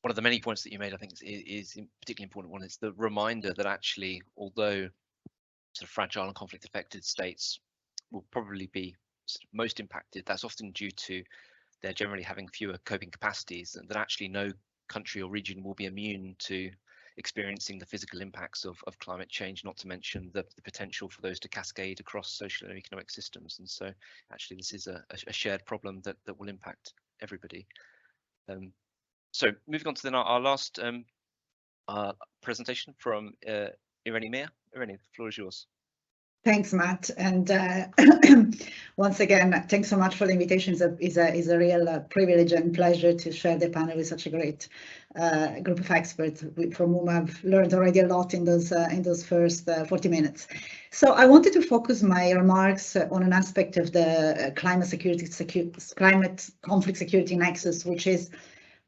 one of the many points that you made, I think, is particularly important one. It's the reminder that actually, although sort of fragile and conflict affected states will probably be most impacted, that's often due to they're generally having fewer coping capacities, and that actually no country or region will be immune to experiencing the physical impacts of climate change, not to mention the potential for those to cascade across social and economic systems. And so actually this is a shared problem that will impact everybody. So moving on to then our last presentation from Irene. Irene, the floor is yours. Thanks, Matt. And once again, thanks so much for the invitation. It's a real privilege and pleasure to share the panel with such a great group of experts from whom I've learned already a lot in those first 40 minutes. So I wanted to focus my remarks on an aspect of the climate conflict security nexus, which is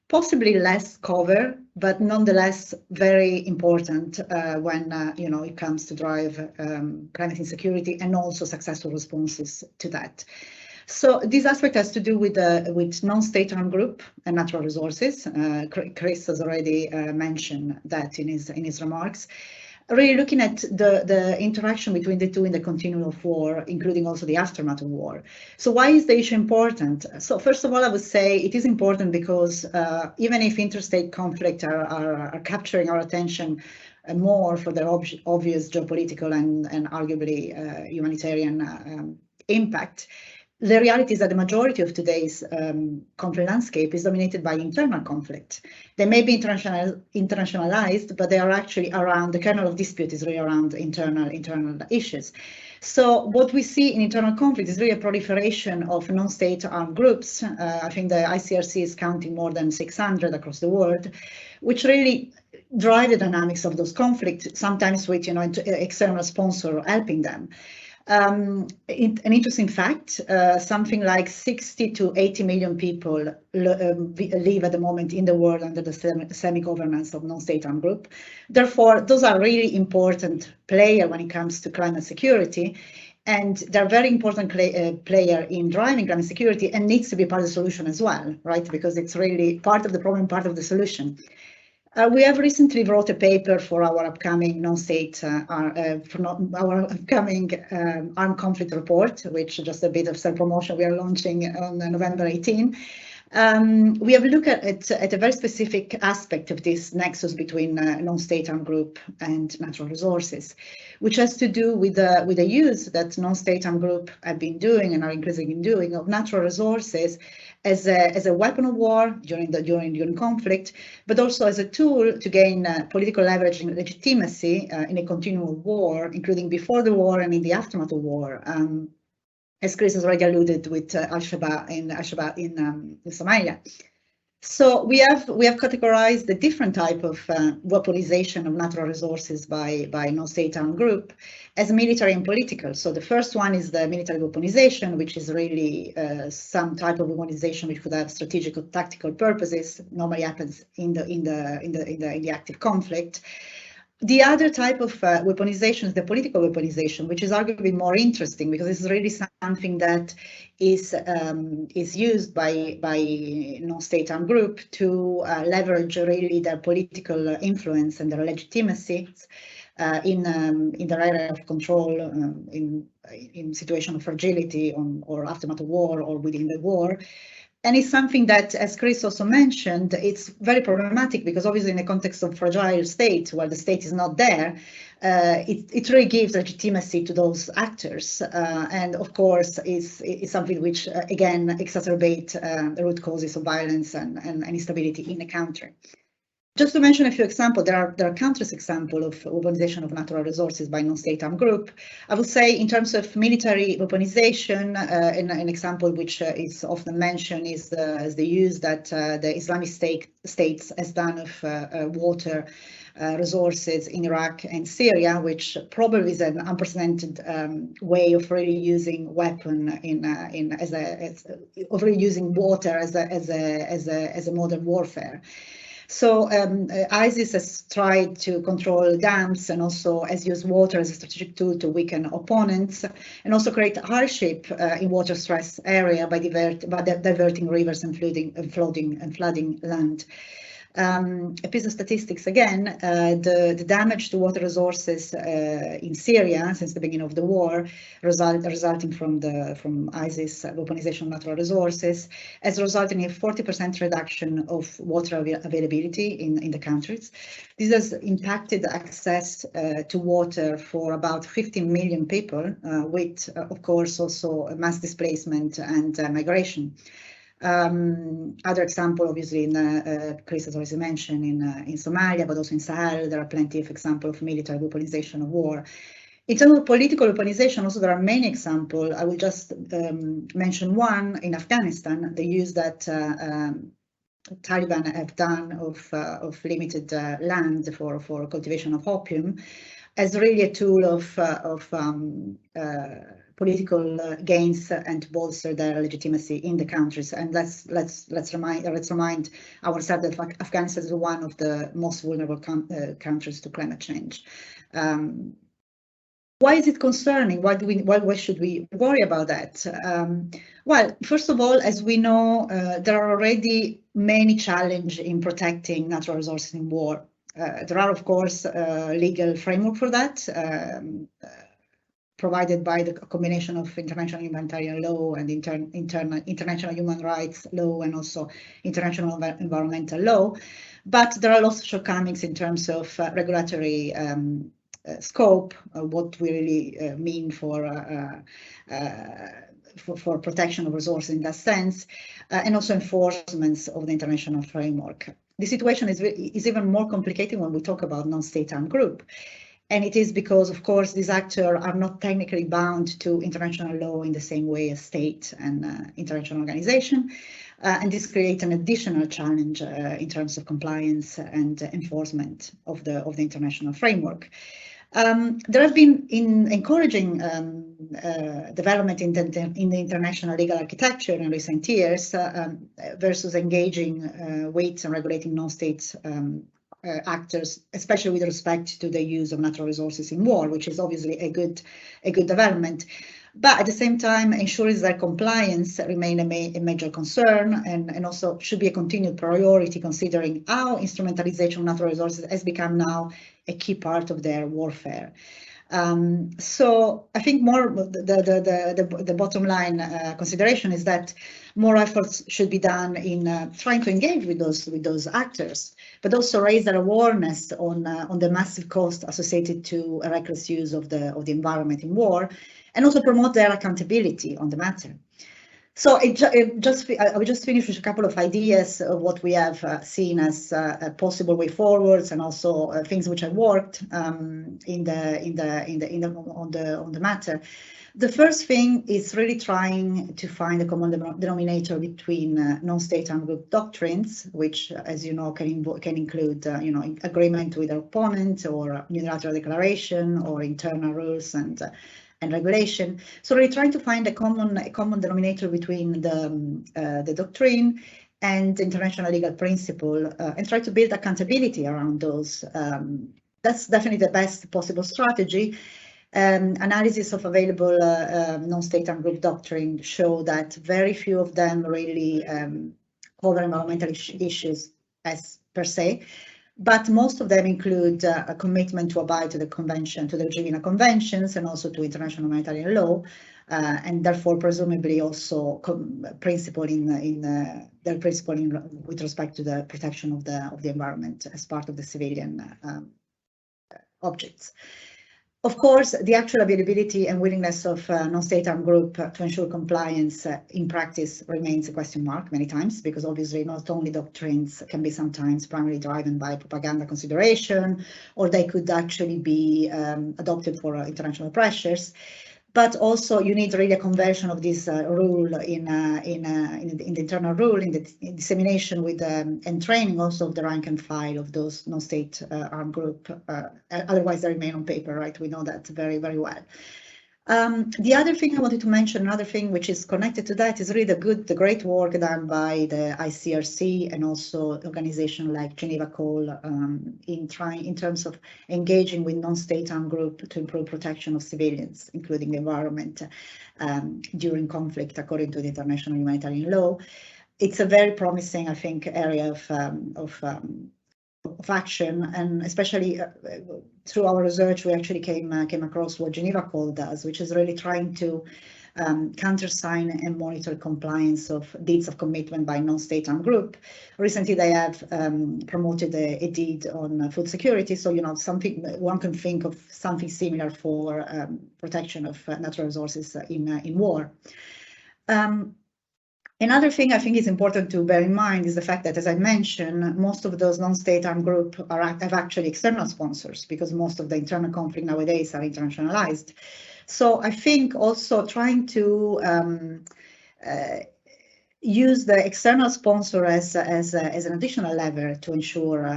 possibly less cover, but nonetheless very important when it comes to drive climate insecurity and also successful responses to that. So this aspect has to do with non-state armed group and natural resources. Chris has already mentioned that in his remarks. Really looking at the interaction between the two in the continuum of war, including also the aftermath of war. So why is the issue important? So first of all, I would say it is important because even if interstate conflict are capturing our attention more for their obvious geopolitical and arguably humanitarian impact, the reality is that the majority of today's conflict landscape is dominated by internal conflict. They may be internationalized, but they are actually around, the kernel of dispute is really around internal issues. So what we see in internal conflict is really a proliferation of non-state armed groups. I think the ICRC is counting more than 600 across the world, which really drive the dynamics of those conflicts, sometimes with external sponsor helping them. An interesting fact, something like 60 to 80 million people live at the moment in the world under the semi-governance of non-state armed group. Therefore, those are really important players when it comes to climate security, and they're very important player in driving climate security and needs to be part of the solution as well, right? Because it's really part of the problem, part of the solution. We have recently wrote a paper for our upcoming non-state, our upcoming armed conflict report, which is just a bit of self-promotion we are launching on November 18. We have looked at a very specific aspect of this nexus between non-state armed group and natural resources, which has to do with the use that non-state armed group have been doing and are increasingly doing of natural resources as a weapon of war during conflict, but also as a tool to gain political leverage and legitimacy in a continuum of war, including before the war and in the aftermath of war. As Chris has already alluded with Al-Shabaab in Somalia. So we have categorized the different type of weaponization of natural resources by non-state armed group as military and political. So the first one is the military weaponization, which is really some type of weaponization which could have strategic or tactical purposes. Normally happens in the active conflict. The other type of weaponization is the political weaponization, which is arguably more interesting because it's really something that is used by non-state armed group to leverage really their political influence and their legitimacy in their area of control in situation of fragility or aftermath of war or within the war. And it's something that, as Chris also mentioned, it's very problematic because obviously in the context of fragile states where the state is not there, it really gives legitimacy to those actors. And of course, is something which, again, exacerbate the root causes of violence and instability in a country. Just to mention a few examples, there are countless examples of weaponization of natural resources by non-state armed group. I would say in terms of military weaponization, an example which is often mentioned is the use that the Islamic states has done of water resources in Iraq and Syria, which probably is an unprecedented way of really using using water as a modern warfare. So ISIS has tried to control dams and also has used water as a strategic tool to weaken opponents and also create hardship in water stress area by diverting rivers and flooding land. A piece of statistics again, the damage to water resources in Syria since the beginning of the war, resulting from ISIS weaponization of natural resources, has resulted in a 40% reduction of water availability in the countries. This has impacted access to water for about 15 million people, with, of course, also mass displacement and migration. Other example, obviously, Chris has already mentioned in Somalia, but also in Sahel, there are plenty of examples of military weaponization of war. In terms of political weaponization, also there are many examples. I will just mention one in Afghanistan, the use that Taliban have done of limited land for cultivation of opium as really a tool of political gains and to bolster their legitimacy in the countries. And let's remind ourselves that Afghanistan is one of the most vulnerable countries to climate change. Why is it concerning? Why should we worry about that? Well, first of all, as we know, there are already many challenges in protecting natural resources in war. There are, of course, legal framework for that, provided by the combination of international humanitarian law and international human rights law and also international environmental law. But there are also shortcomings in terms of regulatory scope, what we really mean for protection of resources in that sense, and also enforcement of the international framework. The situation is even more complicated when we talk about non-state armed group. And it is because, of course, these actors are not technically bound to international law in the same way as state and international organization. And this creates an additional challenge in terms of compliance and enforcement of the international framework. There has been encouraging development in the international legal architecture in recent years versus engaging with and regulating non-state actors, especially with respect to the use of natural resources in war, which is obviously a good development. But at the same time, ensuring that compliance remain a major concern and also should be a continued priority, considering how instrumentalization of natural resources has become now a key part of their warfare. So I think more the bottom line consideration is that more efforts should be done in trying to engage with those actors, but also raise their awareness on the massive cost associated to a reckless use of the environment in war, and also promote their accountability on the matter. So I will just finish with a couple of ideas of what we have seen as a possible way forwards, and also things which have worked on the matter. The first thing is really trying to find a common denominator between non-state armed group doctrines, which, as you know, can include, agreement with our opponent, or unilateral declaration, or internal rules and regulation. So really trying to find a common denominator between the doctrine and international legal principle, and try to build accountability around those. That's definitely the best possible strategy. Analysis of available non-state armed group doctrine show that very few of them really cover environmental issues as per se, but most of them include a commitment to abide to the convention, to the Geneva Conventions, and also to international humanitarian law, and therefore presumably also principle with respect to the protection of the environment as part of the civilian objects. Of course, the actual availability and willingness of non-state armed group to ensure compliance in practice remains a question mark many times, because obviously not only doctrines can be sometimes primarily driven by propaganda consideration, or they could actually be adopted for international pressures. But also you need really a conversion of this rule in the internal rule, in the dissemination with and training also of the rank and file of those non-state armed group. Otherwise they remain on paper, right? We know that very, very well. The other thing I wanted to mention, another thing which is connected to that, is really the great work done by the ICRC and also organizations like Geneva Call in terms of engaging with non-state armed group to improve protection of civilians, including the environment, during conflict according to the international humanitarian law. It's a very promising, I think, area of action, and especially through our research, we actually came across what Geneva Call does, which is really trying to countersign and monitor compliance of deeds of commitment by non-state armed group. Recently, they have promoted a deed on food security, so something one can think of something similar for protection of natural resources in war. Another thing I think is important to bear in mind is the fact that, as I mentioned, most of those non-state armed groups have actually external sponsors, because most of the internal conflict nowadays are internationalized. So I think also trying to use the external sponsor as an additional lever to ensure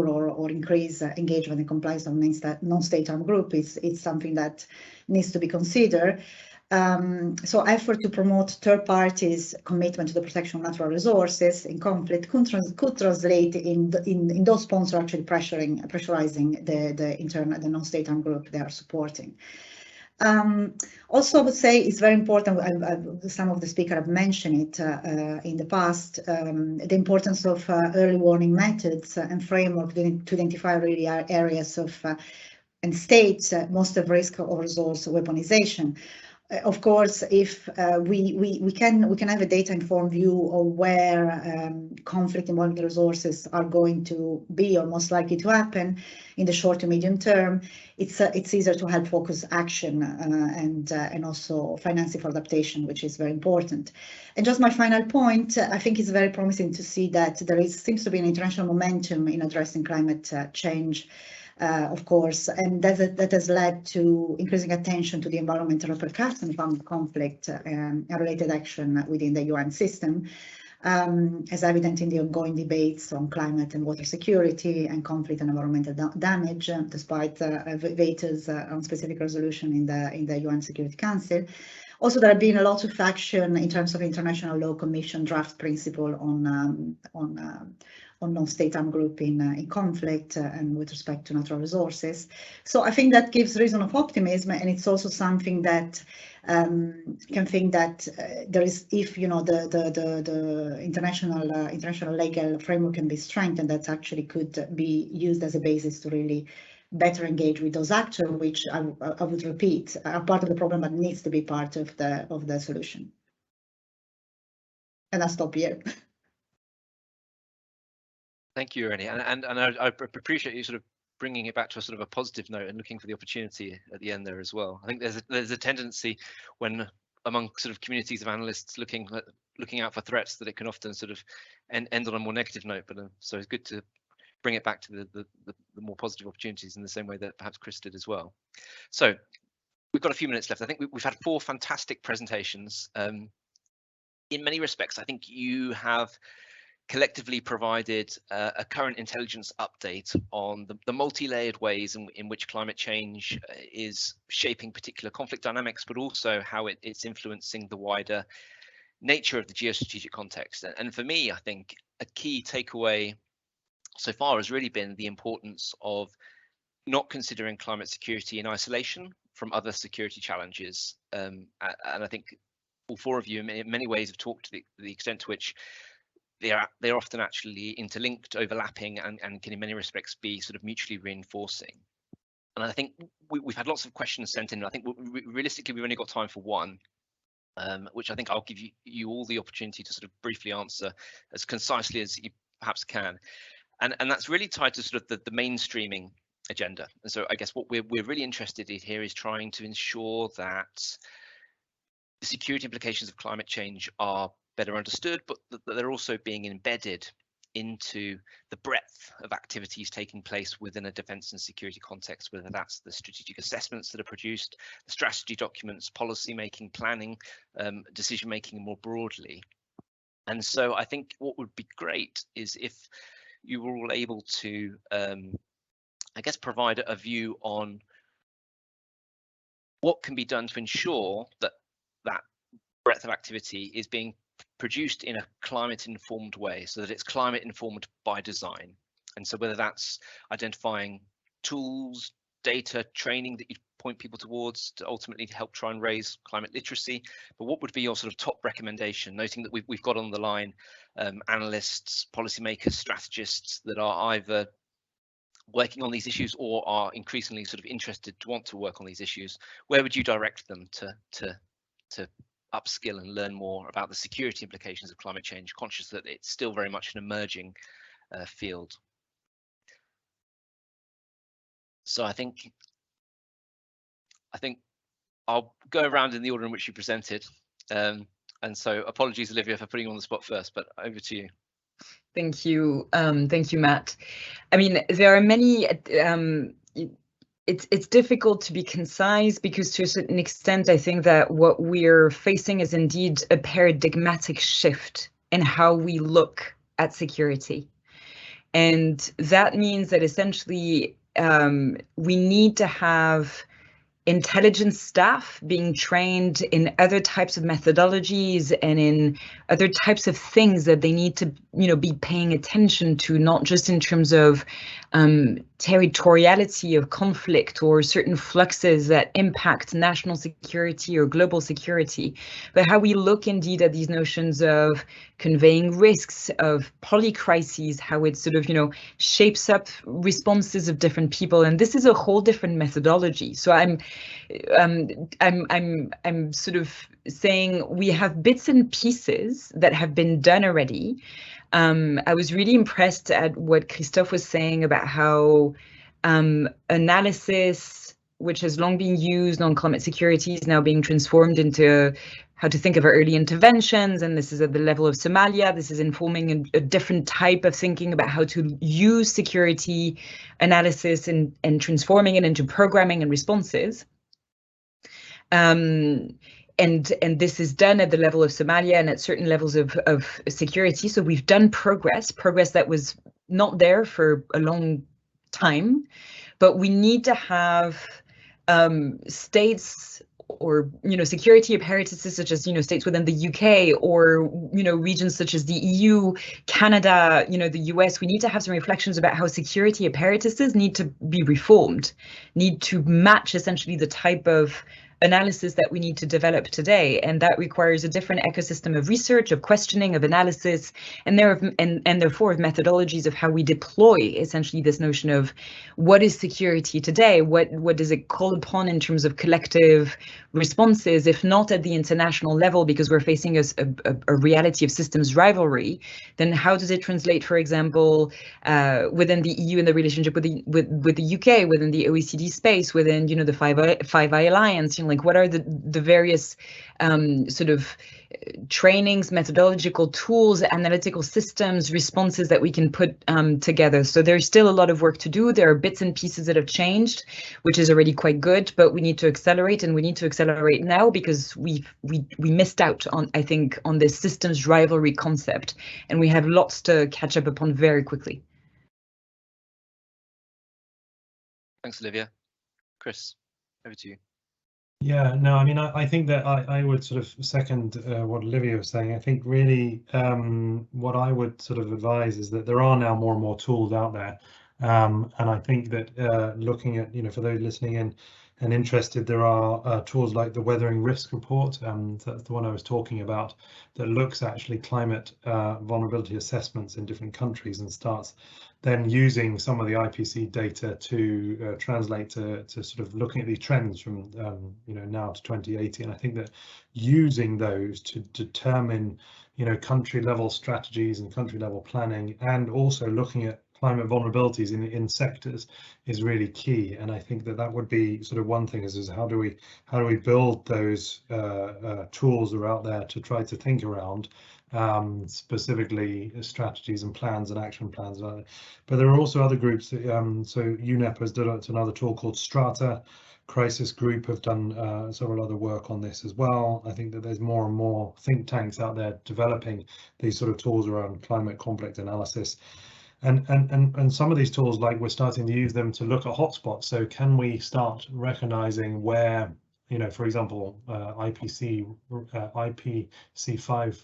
or increase engagement and compliance of non-state armed group is something that needs to be considered. So effort to promote third parties' commitment to the protection of natural resources in conflict could translate in those sponsors actually pressurizing the non-state armed group they are supporting. Also, I would say it's very important, some of the speakers have mentioned it in the past, the importance of early warning methods and framework to identify really areas of and states most at risk of resource weaponization. Of course, if we can have a data-informed view of where conflict involving resources are going to be or most likely to happen in the short to medium term, it's easier to help focus action and also financing for adaptation, which is very important. And just my final point, I think it's very promising to see that there seems to be an international momentum in addressing climate change. Of course, and that has led to increasing attention to the environmental repercussions from conflict and related action within the UN system, as evident in the ongoing debates on climate and water security and conflict and environmental damage, despite vetoes on specific resolution in the UN Security Council. Also, there have been a lot of action in terms of international law commission draft principle on non-state armed group in conflict and with respect to natural resources. So I think that gives reason of optimism, and it's also something that can think that there is, if the international legal framework can be strengthened, that actually could be used as a basis to really better engage with those actors, which I would repeat are part of the problem but needs to be part of the solution. And I'll stop here. Thank you, Irene, and I appreciate you sort of bringing it back to a sort of a positive note and looking for the opportunity at the end there as well. I think there's a tendency when among sort of communities of analysts looking out for threats that it can often sort of end on a more negative note. But so it's good to bring it back to the more positive opportunities in the same way that perhaps Chris did as well. So we've got a few minutes left. I think we've had 4 fantastic presentations. In many respects, I think you have collectively provided a current intelligence update on the multi-layered ways in which climate change is shaping particular conflict dynamics, but also how it's influencing the wider nature of the geostrategic context. And for me, I think a key takeaway so far has really been the importance of not considering climate security in isolation from other security challenges. And I think all 4 of you in many ways have talked to the extent to which they're often actually interlinked, overlapping, and can in many respects be sort of mutually reinforcing. And I think we've had lots of questions sent in. I think realistically we've only got time for one, which I think I'll give you all the opportunity to sort of briefly answer as concisely as you perhaps can. And that's really tied to sort of the mainstreaming agenda. And so I guess what we're really interested in here is trying to ensure that the security implications of climate change are better understood, but that they're also being embedded into the breadth of activities taking place within a defence and security context, whether that's the strategic assessments that are produced, the strategy documents, policy making, planning, decision making more broadly. And so I think what would be great is if you were all able to, I guess, provide a view on what can be done to ensure that that breadth of activity is being produced in a climate informed way, so that it's climate informed by design. And so whether that's identifying tools, data, training that you point people towards to ultimately help try and raise climate literacy, but what would be your sort of top recommendation, noting that we've got on the line analysts, policymakers, strategists that are either working on these issues or are increasingly sort of interested to want to work on these issues. Where would you direct them to upskill and learn more about the security implications of climate change, conscious that it's still very much an emerging field? So I think I'll go around in the order in which you presented. And so apologies, Olivia, for putting you on the spot first, but over to you. Thank you, Matt. I mean, there are many. It's difficult to be concise because, to a certain extent, I think that what we're facing is indeed a paradigmatic shift in how we look at security, and that means that essentially we need to have intelligence staff being trained in other types of methodologies and in other types of things that they need to, be paying attention to, not just in terms of territoriality of conflict or certain fluxes that impact national security or global security, but how we look indeed at these notions of conveying risks, of polycrises, how it sort of, shapes up responses of different people. And this is a whole different methodology. So I'm sort of saying we have bits and pieces that have been done already. I was really impressed at what Christophe was saying about how analysis, which has long been used on climate security, is now being transformed into how to think of early interventions. And this is at the level of Somalia. This is informing a different type of thinking about how to use security analysis and transforming it into programming and responses. And this is done at the level of Somalia and at certain levels of security. So we've done progress that was not there for a long time, but we need to have states or security apparatuses such as states within the UK or regions such as the EU, Canada, the US. We need to have some reflections about how security apparatuses need to be reformed, need to match essentially the type of analysis that we need to develop today, and that requires a different ecosystem of research, of questioning, of analysis, and therefore of methodologies of how we deploy essentially this notion of what is security today, what does it call upon in terms of collective responses, if not at the international level, because we're facing a reality of systems rivalry, then how does it translate, for example, within the EU in the relationship with the UK, within the OECD space, within the Five Eye Alliance, Like, what are the various sort of trainings, methodological tools, analytical systems, responses that we can put together? So there's still a lot of work to do. There are bits and pieces that have changed, which is already quite good, but we need to accelerate, and we need to accelerate now because we missed out on, I think, on this systems rivalry concept, and we have lots to catch up upon very quickly. Thanks, Olivia. Chris, over to you. Yeah, no, I mean, I think that I would sort of second what Olivia was saying. I think really what I would sort of advise is that there are now more and more tools out there. And I think that looking at, for those listening in and interested, there are tools like the Weathering Risk Report. That's the one I was talking about, that looks actually climate vulnerability assessments in different countries and starts then using some of the IPC data to translate to sort of looking at these trends from now to 2080. And I think that using those to determine country level strategies and country level planning, and also looking at climate vulnerabilities in sectors, is really key. And I think that would be sort of one thing, is how do we build those tools that are out there to try to think around specifically strategies and plans and action plans. But there are also other groups. So UNEP has done another tool called Strata. Crisis Group have done several other work on this as well. I think that there's more and more think tanks out there developing these sort of tools around climate conflict analysis. And some of these tools, like, we're starting to use them to look at hotspots. So can we start recognizing where, for example, IPC5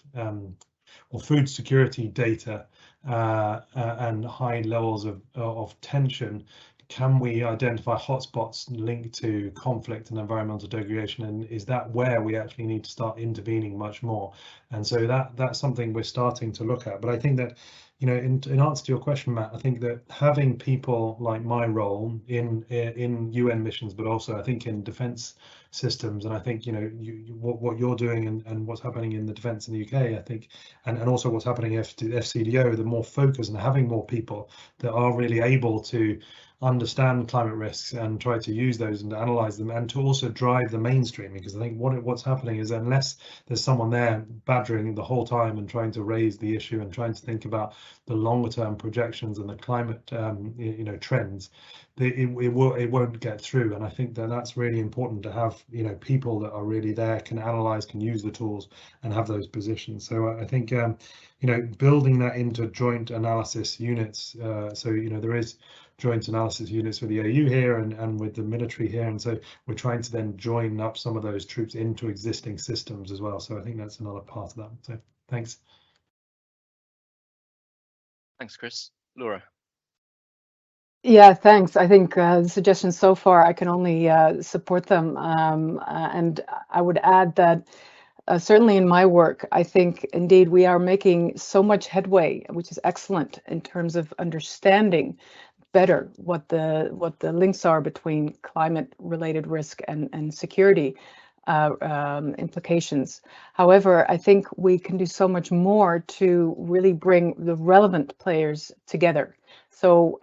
or food security data and high levels of tension, can we identify hotspots linked to conflict and environmental degradation? And is that where we actually need to start intervening much more? And so that's something we're starting to look at. But I think that, in answer to your question, Matt, I think that having people like my role in UN missions, but also I think in defence systems, and I think what you're doing and what's happening in the defence in the UK, I think, and also what's happening at FCDO, the more focus and having more people that are really able to understand climate risks and try to use those and analyze them, and to also drive the mainstream. Because I think what's happening is, unless there's someone there badgering the whole time and trying to raise the issue and trying to think about the longer term projections and the climate trends, it won't get through. And I think that's really important, to have people that are really there, can analyze, can use the tools, and have those positions. So I think building that into joint analysis units. So there is joint analysis units with the AU here and with the military here, and so we're trying to then join up some of those troops into existing systems as well. So I think that's another part of that. So thanks. Thanks, Chris. Laura. Yeah, thanks. I think the suggestions so far, I can only support them. And I would add that certainly in my work, I think indeed we are making so much headway, which is excellent, in terms of understanding better what the links are between climate related risk and security implications. However, I think we can do so much more to really bring the relevant players together. So,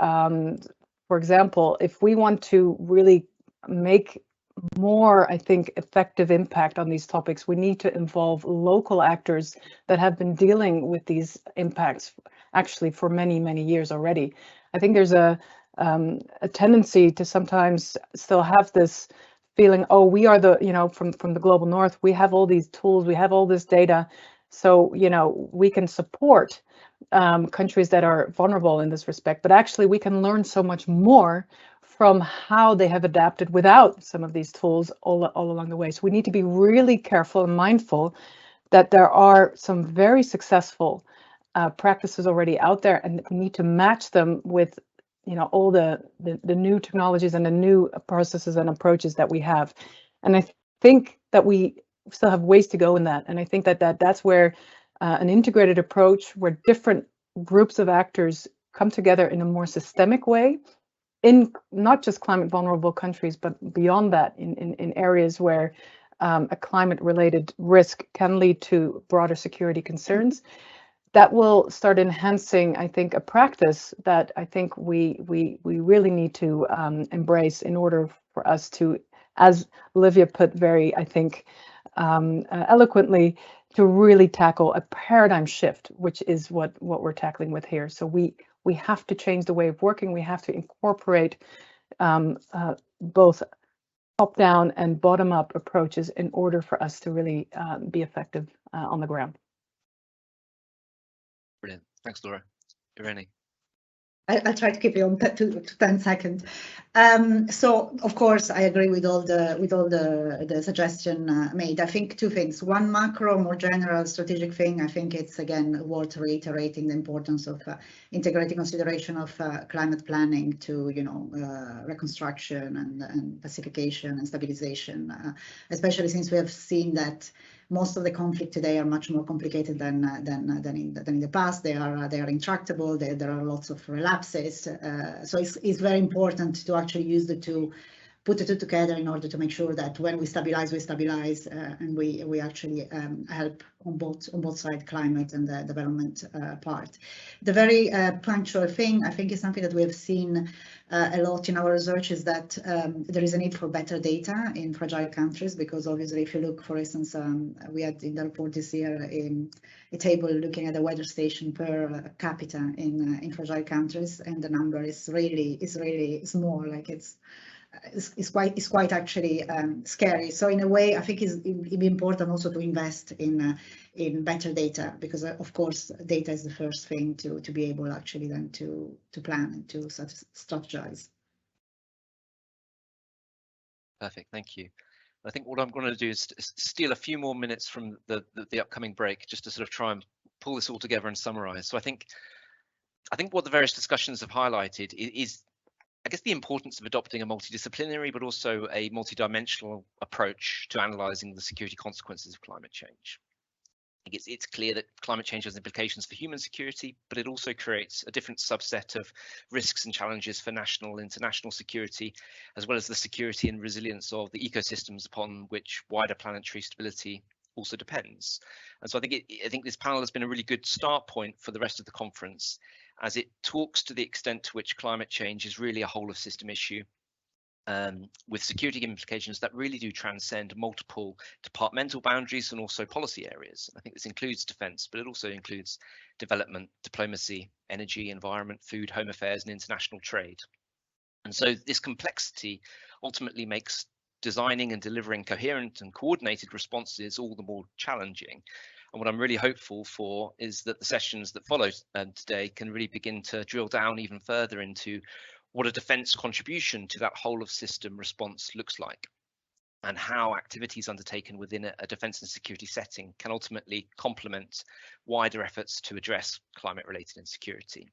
for example, if we want to really make more, I think, effective impact on these topics, we need to involve local actors that have been dealing with these impacts actually for many, many years already. I think there's a tendency to sometimes still have this feeling, oh, we are the, from the global north, we have all these tools, we have all this data, so, we can support countries that are vulnerable in this respect. But actually, we can learn so much more from how they have adapted without some of these tools all along the way. So we need to be really careful and mindful that there are some very successful practices already out there, and we need to match them with all the new technologies and the new processes and approaches that we have. And I think that we still have ways to go in that. And I think that's where an integrated approach, where different groups of actors come together in a more systemic way, in not just climate vulnerable countries, but beyond that, in areas where a climate related risk can lead to broader security concerns, that will start enhancing, I think, a practice that I think we really need to embrace in order for us to as Olivia put very, I think, eloquently, to really tackle a paradigm shift, which is what we're tackling with here. So we have to change the way of working. We have to incorporate both top-down and bottom-up approaches in order for us to really be effective on the ground. Brilliant. Thanks, Laura. Irene. I'll try to keep you on to 10 seconds. So of course I agree with all the suggestion made. I think two things. One macro, more general strategic thing. I think it's again worth reiterating the importance of integrating consideration of climate planning to reconstruction and pacification and stabilization, especially since we have seen that most of the conflict today are much more complicated than in the past. They are intractable. There are lots of relapses. So it's very important to actually use the two, put the two together in order to make sure that when we stabilize, and we actually help on both sides, climate and the development part. The very punctual thing, I think, is something that we have seen a lot in our research, is that there is a need for better data in fragile countries, because obviously if you look, for instance, we had in the report this year a table looking at the weather station per capita in fragile countries, and the number is really small. Like it's quite actually scary. So in a way, I think it'd be important also to invest in better data, because of course data is the first thing to be able actually then to plan and to strategize. Perfect, thank you. I think what I'm going to do is steal a few more minutes from the upcoming break, just to sort of try and pull this all together and summarize. So I think what the various discussions have highlighted is, I guess, the importance of adopting a multidisciplinary but also a multidimensional approach to analysing the security consequences of climate change. I think it's clear that climate change has implications for human security, but it also creates a different subset of risks and challenges for national and international security, as well as the security and resilience of the ecosystems upon which wider planetary stability also depends. And so I think this panel has been a really good start point for the rest of the conference, as it talks to the extent to which climate change is really a whole of system issue, with security implications that really do transcend multiple departmental boundaries and also policy areas. I think this includes defence, but it also includes development, diplomacy, energy, environment, food, home affairs, and international trade. And so this complexity ultimately makes designing and delivering coherent and coordinated responses all the more challenging. And what I'm really hopeful for is that the sessions that follow today can really begin to drill down even further into what a defence contribution to that whole of system response looks like, and how activities undertaken within a defence and security setting can ultimately complement wider efforts to address climate-related insecurity.